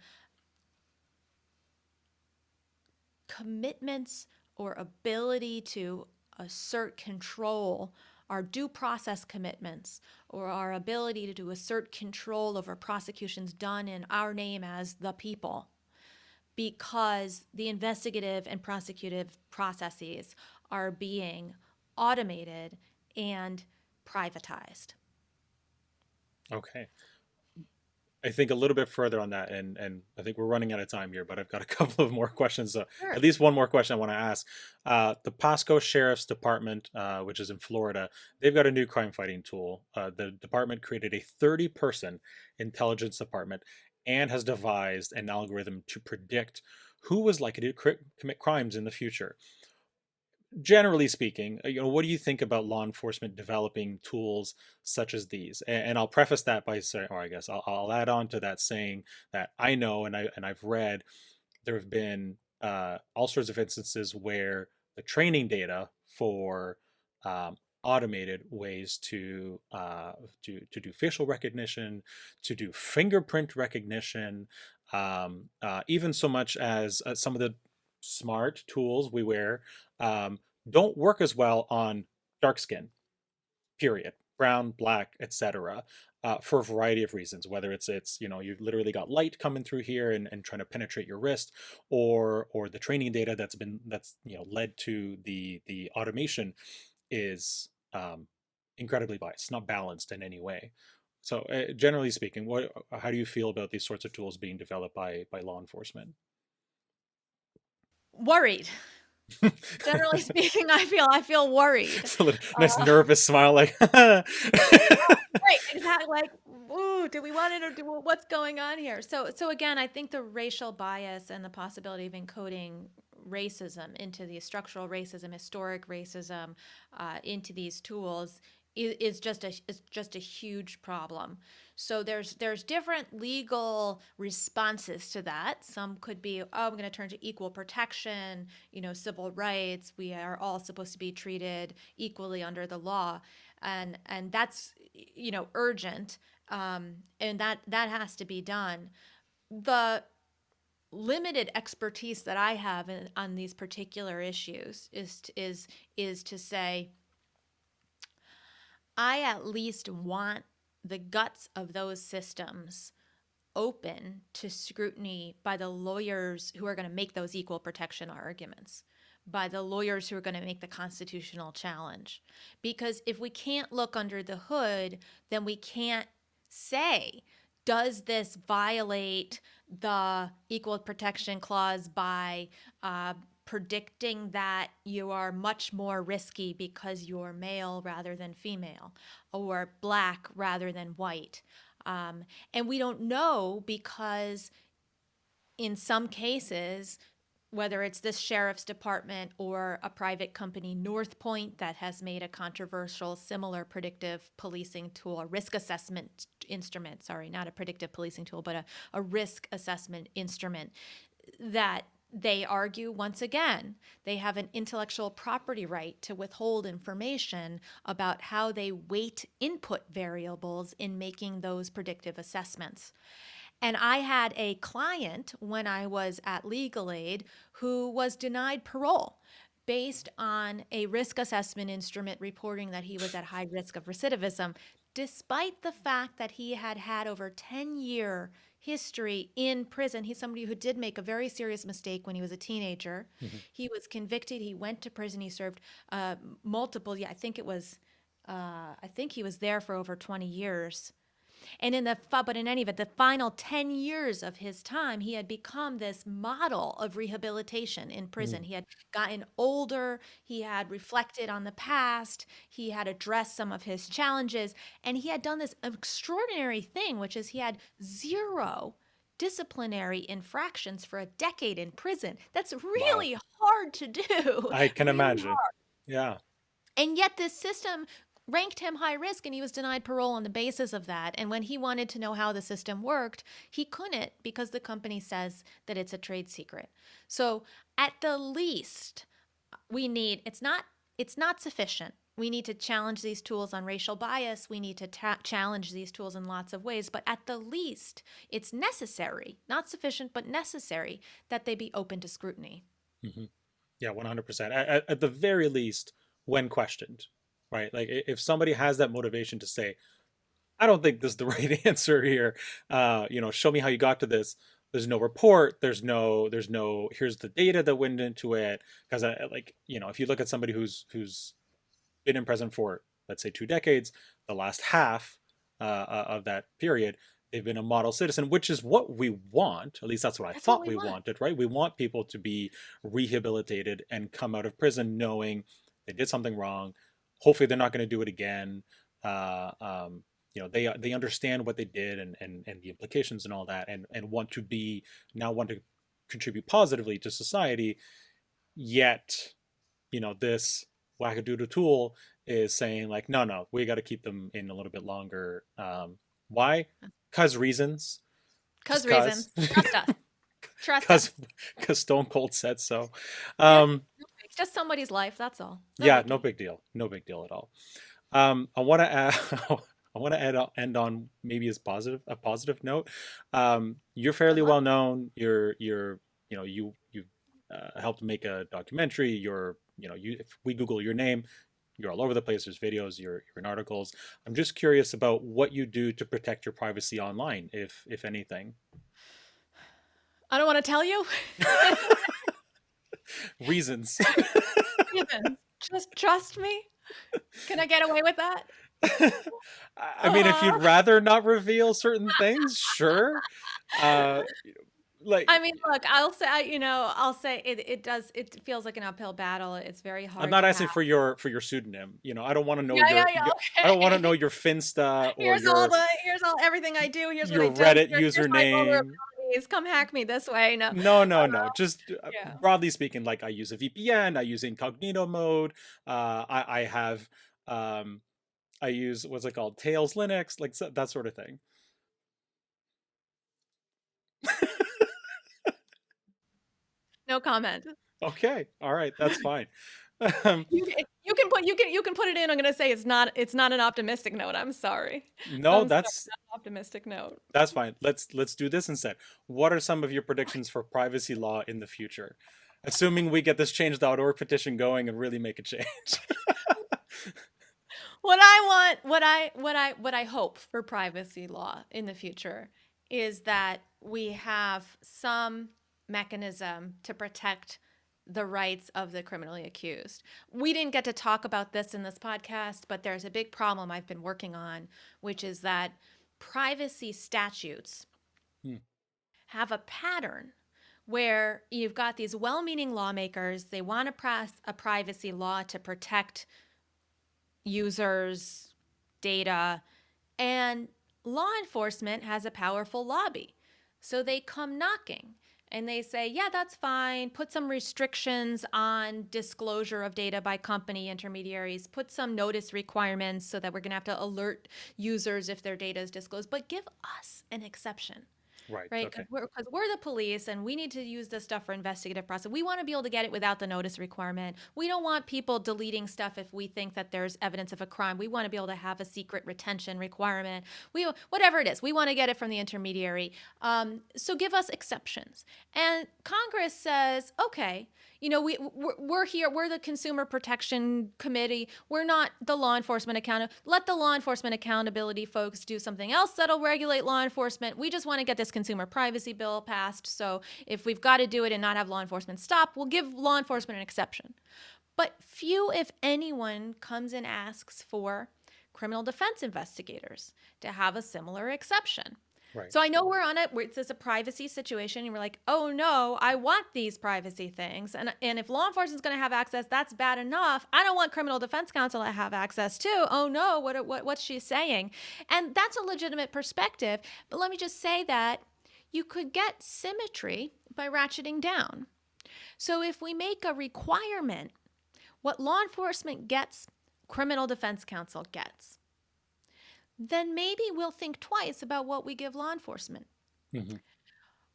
commitments or ability to assert control, our due process commitments, or our ability to assert control over prosecutions done in our name as the people, because the investigative and prosecutive processes are being automated and privatized. Okay. I think a little bit further on that, and I think we're running out of time here, but I've got a couple of more questions. Sure. At least one more question I want to ask. The Pasco Sheriff's Department, which is in Florida, they've got a new crime fighting tool. The department created a 30-person intelligence department and has devised an algorithm to predict who was likely to commit crimes in the future. Generally speaking, what do you think about law enforcement developing tools such as these? And I'll preface that by saying, or I guess I'll add on to that saying that I know and I've read there have been all sorts of instances where the training data for automated ways to do facial recognition, to do fingerprint recognition, even so much as some of the smart tools we wear um, don't work as well on dark skin, period, brown, black, etc. For a variety of reasons, whether it's you've literally got light coming through here and trying to penetrate your wrist, or the training data that's led to the automation is incredibly biased, not balanced in any way. So generally speaking, how do you feel about these sorts of tools being developed by law enforcement? Worried. Generally speaking, I feel worried. It's a nice nervous smile, like Right, exactly. Like, ooh, do we want it or do what's going on here? So again, I think the racial bias and the possibility of encoding racism into the structural racism, historic racism, into these tools is just a huge problem. So there's different legal responses to that. Some could be, oh, I'm going to turn to equal protection, civil rights. We are all supposed to be treated equally under the law, and that's urgent, and that has to be done. The limited expertise that I have on these particular issues is to say I at least want the guts of those systems open to scrutiny by the lawyers who are going to make those equal protection arguments, by the lawyers who are going to make the constitutional challenge. Because if we can't look under the hood, then we can't say, does this violate the equal protection clause by predicting that you are much more risky because you're male rather than female, or black rather than white? And we don't know because in some cases, whether it's this sheriff's department or a private company, North Point, that has made a controversial similar predictive policing tool, a risk assessment instrument, sorry, not a predictive policing tool, but a risk assessment instrument, that they argue once again they have an intellectual property right to withhold information about how they weight input variables in making those predictive assessments. And I had a client when I was at Legal Aid who was denied parole based on a risk assessment instrument reporting that he was at high risk of recidivism, despite the fact that he had had over 10-year history in prison. He's somebody who did make a very serious mistake when he was a teenager. Mhm. He was convicted. He went to prison. He served multiple. Yeah, I think he was there for over 20 years. And but in any event, the final 10 years of his time, he had become this model of rehabilitation in prison. Mm. He had gotten older, he had reflected on the past, he had addressed some of his challenges, and he had done this extraordinary thing, which is he had zero disciplinary infractions for a decade in prison. That's Wow. really hard to do. I can Really imagine. Yeah. and yet this system ranked him high risk and he was denied parole on the basis of that. And when he wanted to know how the system worked, he couldn't because the company says that it's a trade secret. So at the least, it's not sufficient. We need to challenge these tools on racial bias. We need to challenge these tools in lots of ways. But at the least, it's necessary, not sufficient, but necessary, that they be open to scrutiny. Hmm. Yeah, 100%. At the very least, when questioned, right? Like if somebody has that motivation to say, I don't think this is the right answer here. Show me how you got to this. There's no report. There's no. Here's the data that went into it. Because if you look at somebody who's been in prison for, let's say, 2 decades, the last half of that period, they've been a model citizen, which is what we want. At least that's what I That's what thought we we want. wanted, right? We want people to be rehabilitated and come out of prison knowing they did something wrong. Hopefully, they're not going to do it again. Uh, um, they understand what they did and the implications and all that, and want to be now want to contribute positively to society. Yet, this wackadoodle tool is saying like, no, we got to keep them in a little bit longer. Why? Cause reasons. Cause Just reasons. cause. Trust us. Trust cause us. cause Stone Cold said so. Yeah. Um, It's just somebody's life. That's all. No yeah, no biggie. big deal. No big deal at all. I want to add, I want to end on maybe a positive note. You're I'd fairly love well it. known. You helped make a documentary. If we Google your name, you're all over the place. There's videos, you're in articles. I'm just curious about what you do to protect your privacy online, if anything. I don't want to tell you. Reasons. Reasons. Just trust me. Can I get away with that? I mean, if you'd Uh, rather not reveal certain things, sure. Uh, like I mean, look, I'll say it does, it feels like an uphill battle. It's very I'm hard not to asking have. for your pseudonym. I don't want to know Yeah, yeah, yeah. I don't want to know Okay. your Finsta or Here's all everything I do. Here's what I your don't. Reddit Here's my username. vulnerabilities. Come hack me this way. No. No, no, no. Just Yeah. broadly speaking, like I use a VPN, I use incognito mode. I have um, I use what's it called, Tails Linux, like that sort of thing. No comment. Okay, all right, that's fine. Um, You can put it in. I'm gonna say it's not an optimistic note. I'm sorry. no, I'm sorry, that's not an optimistic note. that's fine. Let's do this instead. What are some of your predictions for privacy law in the future? Assuming we get this change.org petition going and really make a change. What I hope for privacy law in the future is that we have some mechanism to protect the rights of the criminally accused. We didn't get to talk about this in this podcast, but there's a big problem I've been working on, which is that privacy statutes Hmm. have a pattern where you've got these well-meaning lawmakers, they want to pass a privacy law to protect users, data, and law enforcement has a powerful lobby. So they come knocking and they say, yeah, that's fine. Put some restrictions on disclosure of data by company intermediaries. Put some notice requirements so that we're going to have to alert users if their data is disclosed, but give us an exception. Right. Right, Okay. because we're the police and we need to use this stuff for investigative process. We want to be able to get it without the notice requirement. We don't want people deleting stuff if we think that there's evidence of a crime. We want to be able to have a secret retention requirement. Whatever it is, we want to get it from the intermediary. So give us exceptions. And Congress says, okay, we're here. We're the Consumer Protection Committee. We're not the law enforcement Let the law enforcement accountability folks do something else that'll regulate law enforcement. We just want to get this consumer privacy bill passed. So if we've got to do it and not have law enforcement stop, we'll give law enforcement an exception. But few, if anyone, comes and asks for criminal defense investigators to have a similar exception. Right. So I know we're on it. It's a privacy situation, and we're like, oh no, I want these privacy things, and if law enforcement's going to have access, that's bad enough. I don't want criminal defense counsel to have access too. Oh no, what's she saying? And that's a legitimate perspective. But let me just say that you could get symmetry by ratcheting down. So if we make a requirement, what law enforcement gets, criminal defense counsel gets, then maybe we'll think twice about what we give law enforcement. Mm-hmm.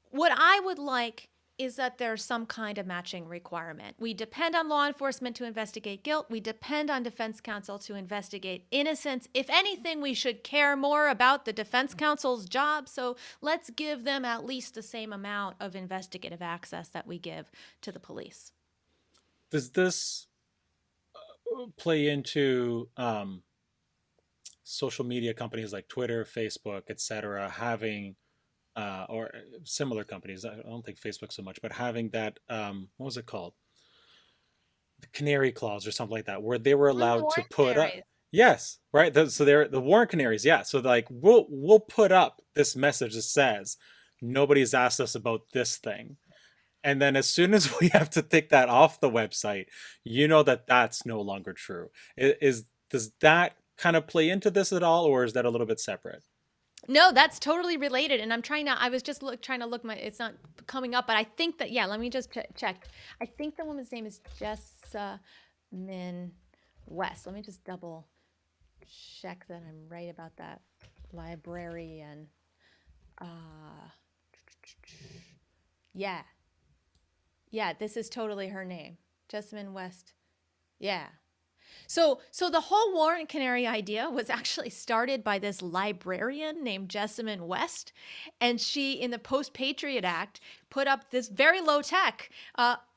What I would like is that there's some kind of matching requirement. We depend on law enforcement to investigate guilt. We depend on defense counsel to investigate innocence. If anything, we should care more about the defense counsel's job. So let's give them at least the same amount of investigative access that we give to the police. Does this play into social media companies like Twitter, Facebook, etc., having or similar companies? I don't think Facebook so much, but having that what was it called? The canary clause or something like that, where they were allowed to Divorce put up. Diaries. Yes, right. So they're the warrant canaries. Yeah. So like we'll put up this message that says nobody's asked us about this thing, and then as soon as we have to take that off the website, you know that that's no longer true. Is does that kind of play into this at all, or is that a little bit separate? No, that's totally related. And I'm trying to, I was just trying to look my, it's not coming up, but I think that, yeah, let me just check. I think the woman's name is Jessamine West. Let me just double check that I'm right about that librarian. Uh, yeah, yeah, this is totally her name. Jessamine West. Yeah. So the whole Warrant Canary idea was actually started by this librarian named Jessamine West, and she, in the Post Patriot Act, put up this very low tech,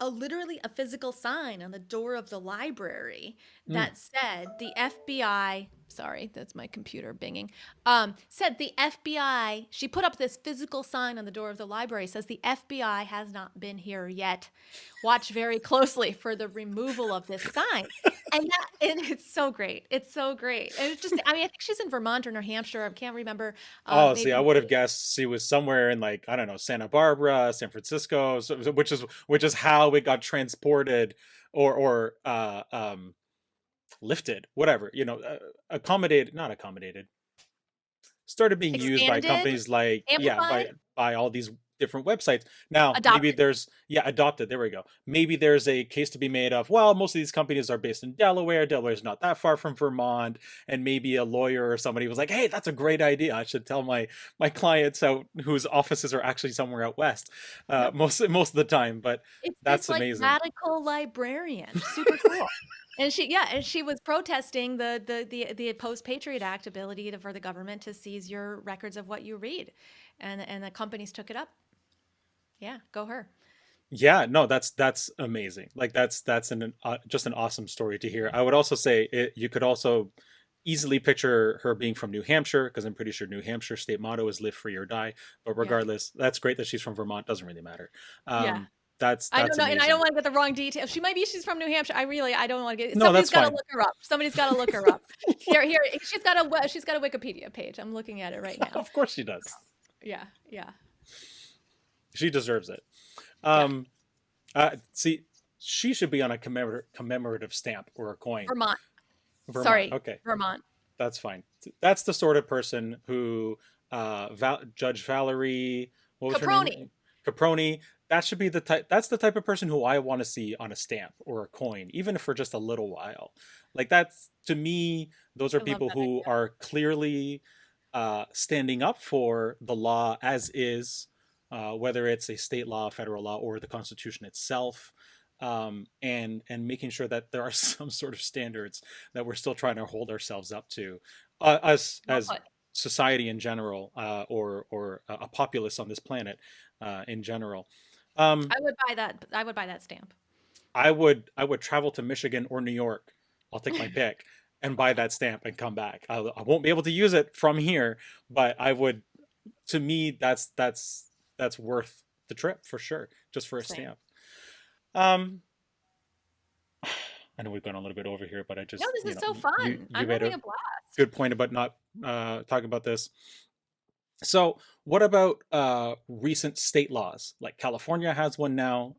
literally a physical sign on the door of the library Mm. that said the FBI. Sorry, that's my computer binging. Said the FBI. She put up this physical sign on the door of the library. Says the FBI has not been here yet. Watch very closely for the removal of this sign. And it's so great. It's so great. And it's just, I mean, I think she's in Vermont or New Hampshire. I can't remember. Oh, see, I Maybe would have guessed she was somewhere in like I don't know Santa Barbara, San Francisco, which is how it got transported or lifted, whatever accommodated, not accommodated, started being used by expanded, companies like yeah amplified, by all these different websites. Now maybe adopted. there's yeah adopted, there we go. Maybe there's a case to be made of, well, most of these companies are based in Delaware's not that far from Vermont, and maybe a lawyer or somebody was like, hey, that's a great idea, I should tell my clients out whose offices are actually somewhere out west, Yep. most of the time. But It's this that's like amazing. radical librarian. Super cool. And she, yeah, and she was protesting the Post Patriot Act ability for the government to seize your records of what you read, and the companies took it up. Yeah, go her. Yeah, no, that's amazing. Like that's an just an awesome story to hear. I would also say you could also easily picture her being from New Hampshire, because I'm pretty sure New Hampshire state motto is "Live free or die." But Yeah, regardless, that's great that she's from Vermont. Doesn't really matter. yeah. Um, that's I that's don't know, and I don't amazing. want to get the wrong details. She's from New Hampshire. I don't want to get. No, Somebody's that's got to fine. look her up. Somebody's got to look her up. Here. She's got a Wikipedia page. I'm looking at it right now. Of course she does. Yeah, yeah, She deserves it. yeah. Um, see, she should be on a commemorative stamp or a coin. Vermont. Vermont. Sorry, Okay, Vermont. that's fine. That's the sort of person who Judge Valerie, what was her Caproni. name? Caproni. That should be the type. That's the type of person who I want to see on a stamp or a coin, even if for just a little while. Like that's to me, those are I love people that who idea. are clearly standing up for the law as is, whether it's a state law, federal law, or the Constitution itself, and making sure that there are some sort of standards that we're still trying to hold ourselves up to, us Well as put. society in general, or a populace on this planet in general. Um, I would buy that. I would buy that stamp. I would travel to Michigan or New York. I'll take my pick and buy that stamp and come back. I won't be able to use it from here, but I would. To me, that's worth the trip for sure, just for a Same. stamp. Um, I know we've gone a little bit over here, but I No, just, this is so you fun. you I'm made having a a blast. good point about not talking about this. So, what about recent state laws? Like California has one now,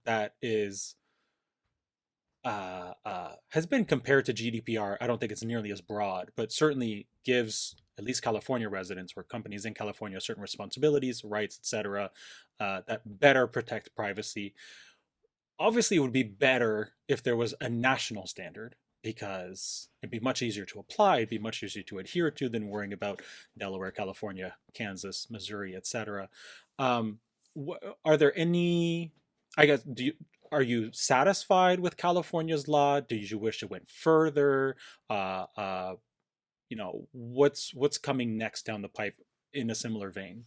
that is has been compared to GDPR. I don't think it's nearly as broad, but certainly gives at least California residents or companies in California certain responsibilities, rights, etc., that better protect privacy. Obviously, it would be better if there was a national standard, because it'd be much easier to apply, it'd be much easier to adhere to than worrying about Delaware, California, Kansas, Missouri, etc. Um, are there any? I guess are you satisfied with California's law? Do you wish it went further? Uh, uh, what's coming next down the pipe in a similar vein?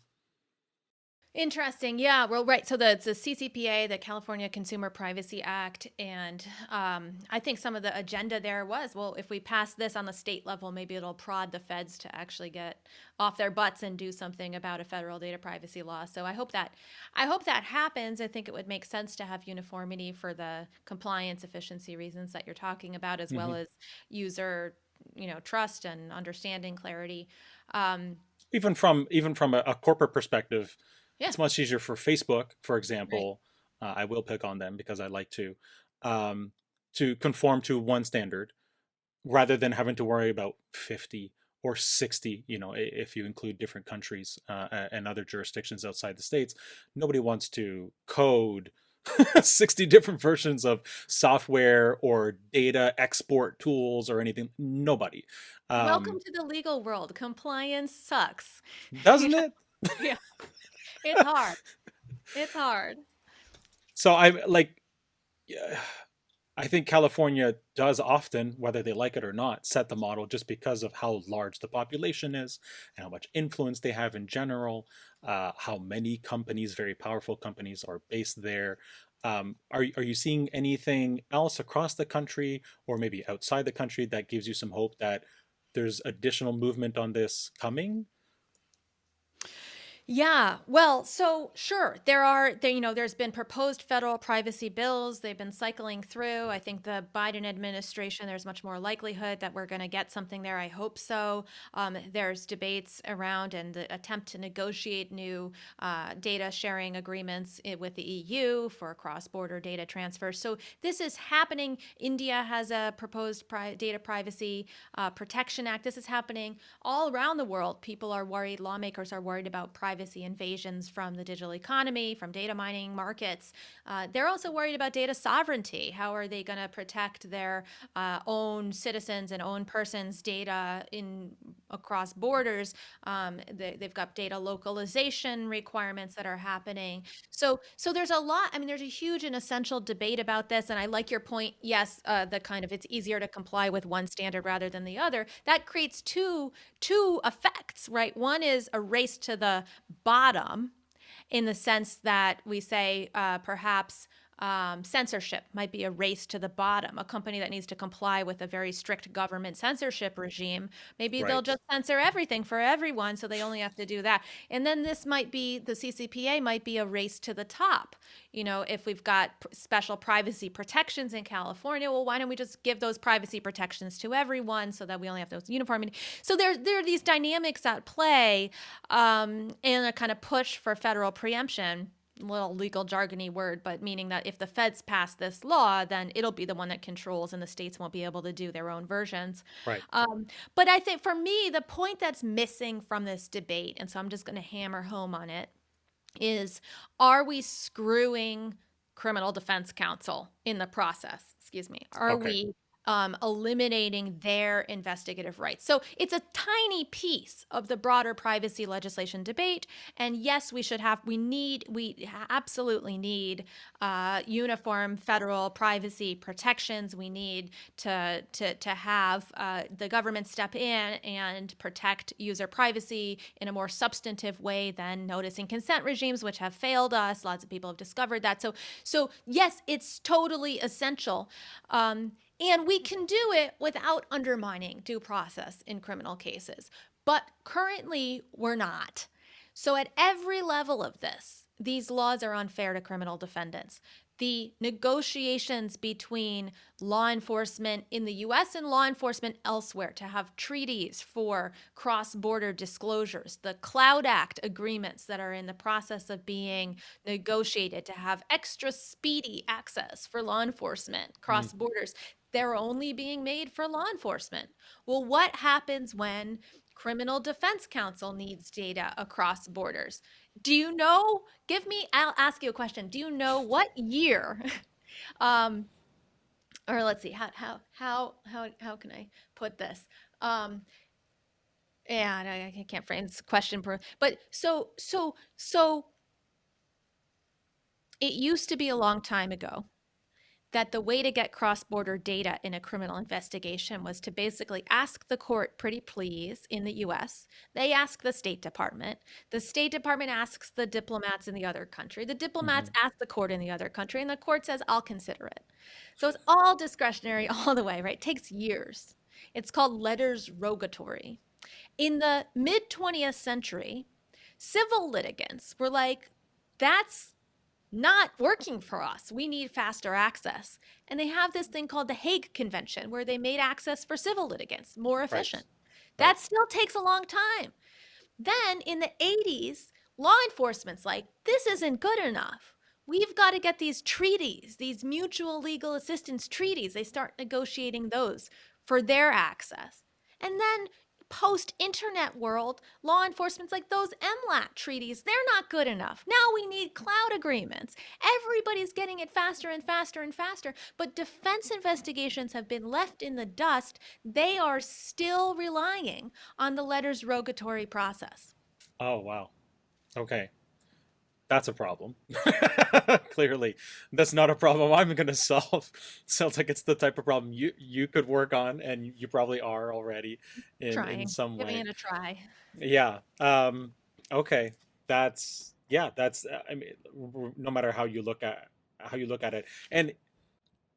Interesting. Yeah. Well, right. So the CCPA, the California Consumer Privacy Act, and I think some of the agenda there was, well, if we pass this on the state level, maybe it'll prod the feds to actually get off their butts and do something about a federal data privacy law. So I hope that happens. I think it would make sense to have uniformity for the compliance efficiency reasons that you're talking about, as well Hmm. as user trust and understanding, clarity. Um, Even from a corporate perspective, yeah. it's much easier for Facebook, for Right. example. I will pick on them because I like um, to conform to one standard rather than having to worry about 50 or 60, if you include different countries and other jurisdictions outside the States. Nobody wants to code 60 different versions of software or data export tools or anything. Nobody. Welcome Um, to the legal world. Compliance sucks. doesn't it? Yeah, it's hard. It's hard. So I'm like, yeah, I think California does often, whether they like it or not, set the model just because of how large the population is and how much influence they have in general, how many companies, very powerful companies, are based there. Are you seeing anything else across the country or maybe outside the country that gives you some hope that there's additional movement on this coming? Yeah, well, so sure, there's been proposed federal privacy bills. They've been cycling through. I think the Biden administration, there's much more likelihood that we're going to get something there. I hope so. There's debates around and the attempt to negotiate new data sharing agreements with the EU for cross-border data transfer. So this is happening. India has a proposed data privacy protection act. This is happening all around the world. People are worried, lawmakers are worried about privacy invasions from the digital economy, from data mining markets. They're also worried about data sovereignty. How are they going to protect their own citizens and own persons' data in across borders? They've got data localization requirements that are happening. So there's a lot. I mean, there's a huge and essential debate about this, and I like your point. Yes, the kind of it's easier to comply with one standard rather than the other. That creates two effects, right? One is a race to the bottom in the sense that we say perhaps censorship might be a race to the bottom. A company that needs to comply with a very strict government censorship regime, maybe they'll Right. just censor everything for everyone, so they only have to do that. And then this might be the CCPA might be a race to the top. If we've got special privacy protections in California, well, why don't we just give those privacy protections to everyone so that we only have those uniformity? So there are these dynamics at play, and a kind of push for federal preemption, little legal jargony word, but meaning that if the feds pass this law, then it'll be the one that controls and the states won't be able to do their own versions. Right. But I think for me, the point that's missing from this debate, and so I'm just going to hammer home on it, is are we screwing criminal defense counsel in the process? Excuse me. Are Okay. we eliminating their investigative rights? So it's a tiny piece of the broader privacy legislation debate. And yes, we absolutely need uniform federal privacy protections. We need to have the government step in and protect user privacy in a more substantive way than notice and consent regimes, which have failed us. Lots of people have discovered that. So yes, it's totally essential. And we can do it without undermining due process in criminal cases. But currently, we're not. So, at every level of this, these laws are unfair to criminal defendants. The negotiations between law enforcement in the US and law enforcement elsewhere to have treaties for cross border disclosures, the Cloud Act agreements that are in the process of being negotiated to have extra speedy access for law enforcement Mm. cross borders, they're only being made for law enforcement. Well, what happens when criminal defense counsel needs data across borders? Do you know? I'll ask you a question. Do you know what year? um, or let's see, how can I put this? Um, yeah, I can't frame this question, but so it used to be a long time ago that the way to get cross border data in a criminal investigation was to basically ask the court, pretty please, in the US. They ask the State Department. The State Department asks the diplomats in the other country. The diplomats Hmm. ask the court in the other country, and the court says, I'll consider it. So it's all discretionary all the way, right? It takes years. It's called letters rogatory. In the mid 20th century, civil litigants were like, that's not working for us. We need faster access. And they have this thing called the Hague Convention, where they made access for civil litigants more Right. efficient. Right. That still takes a long time. Then in the 80s, law enforcement's like, this isn't good enough. We've got to get these treaties, these mutual legal assistance treaties. They start negotiating those for their access. And then post internet world, law enforcement's like, those MLAT treaties, they're not good enough. Now we need cloud agreements. Everybody's getting it faster and faster and faster. But defense investigations have been left in the dust. They are still relying on the letters rogatory process. Oh, wow. Okay. That's a problem. Clearly, that's not a problem I'm going to solve. Sounds like it's the type of problem you could work on, and you probably are already in Trying, some giving way. it a try. Yeah. Okay. That's yeah. That's I mean, no matter how you look at it, and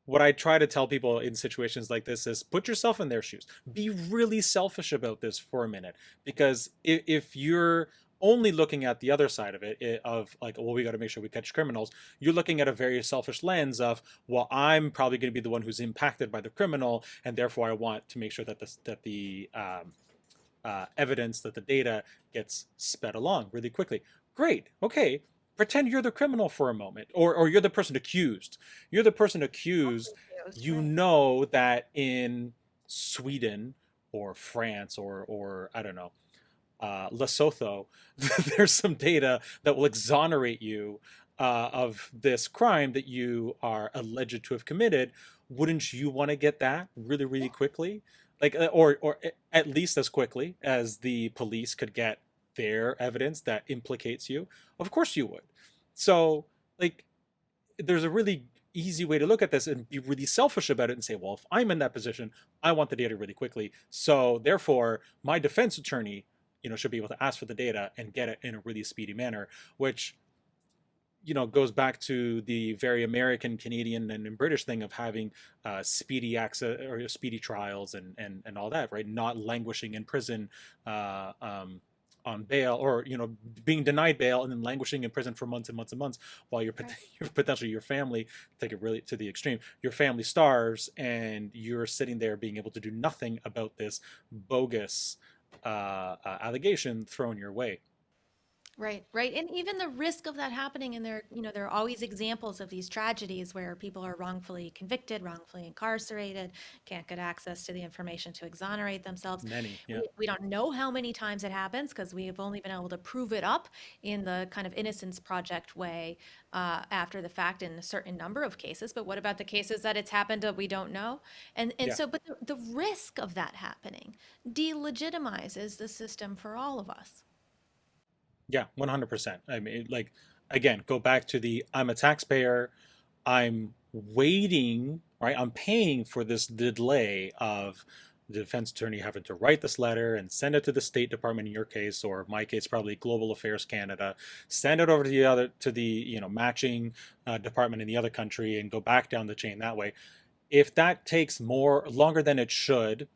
what I try to tell people in situations like this is put yourself in their shoes. Be really selfish about this for a minute, because if you're only looking at the other side of it, of like, well, we got to make sure we catch criminals. You're looking at a very selfish lens of, well, I'm probably going to be the one who's impacted by the criminal, and therefore I want to make sure that the evidence, that the data gets sped along really quickly. Great. Okay. Pretend you're the criminal for a moment, or you're the person accused. You're the person accused. You Right. know that in Sweden or France or I don't know, Lesotho, there's some data that will exonerate you of this crime that you are alleged to have committed. Wouldn't you want to get that really, really quickly? Like, or at least as quickly as the police could get their evidence that implicates you? Of course you would. So, like, there's a really easy way to look at this and be really selfish about it and say, well, if I'm in that position, I want the data really quickly. So therefore, my defense attorney, should be able to ask for the data and get it in a really speedy manner, which goes back to the very American, Canadian, and British thing of having speedy access or speedy trials and all that, right? Not languishing in prison on bail, or being denied bail and then languishing in prison for months and months and months while Right. you're potentially your family, take it really to the extreme, your family starves and you're sitting there being able to do nothing about this bogus allegation thrown your way. Right, right. And even the risk of that happening, and there are always examples of these tragedies where people are wrongfully convicted, wrongfully incarcerated, can't get access to the information to exonerate themselves. Many, yeah. We don't know how many times it happens because we have only been able to prove it up in the kind of Innocence Project way after the fact in a certain number of cases. But what about the cases that it's happened that we don't know? And Yeah. so, but the risk of that happening delegitimizes the system for all of us. Yeah, 100%. I mean, like, again, go back to the I'm a taxpayer, I'm waiting, right? I'm paying for this delay of the defense attorney having to write this letter and send it to the State Department in your case, or my case, probably Global Affairs Canada, send it over to the matching department in the other country, and go back down the chain that way. If that takes more longer than it should,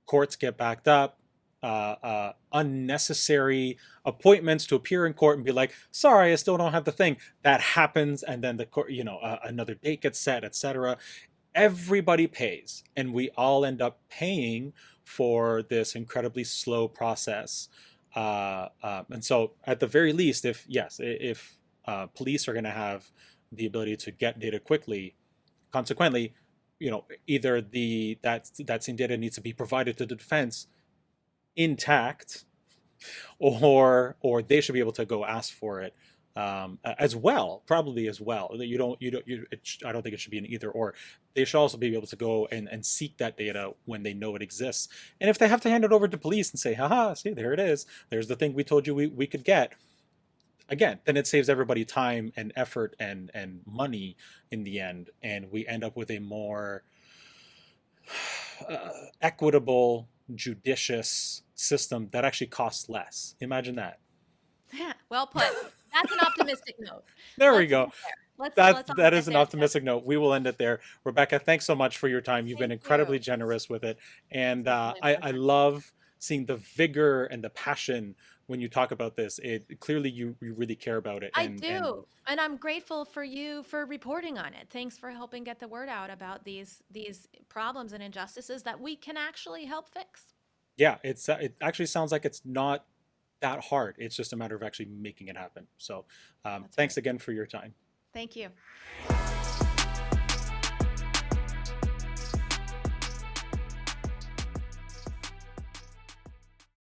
courts get backed up, unnecessary appointments to appear in court and be like, sorry, I still don't have the thing. That happens, and then the court, another date gets set, etc. Everybody pays, and we all end up paying for this incredibly slow process. And so, at the very least, if police are going to have the ability to get data quickly, consequently, either that same data needs to be provided to the defense intact, or they should be able to go ask for it as well, probably as well. That I don't think it should be an either or. They should also be able to go and seek that data when they know it exists. And if they have to hand it over to police and say, haha, see, there it is, there's the thing we told you we could get, again, then it saves everybody time and effort and money in the end, and we end up with a more equitable, judicious system that actually costs less. Imagine that. Well put. That's an optimistic note. There we Let's end go. there. Let's all That get is an there together. optimistic note. We will end it there. Rebecca, thanks so much for your time. You've been Thank incredibly you. generous with it, and Certainly I pleasure. love seeing the vigor and the passion when you talk about this. It clearly you really care about it, I and do. And I'm grateful for you for reporting on it. Thanks for helping get the word out about these problems and injustices that we can actually help fix. yeah, it actually sounds like it's not that hard. It's just a matter of actually making it happen. So That's right. thanks again for your time. Thank you.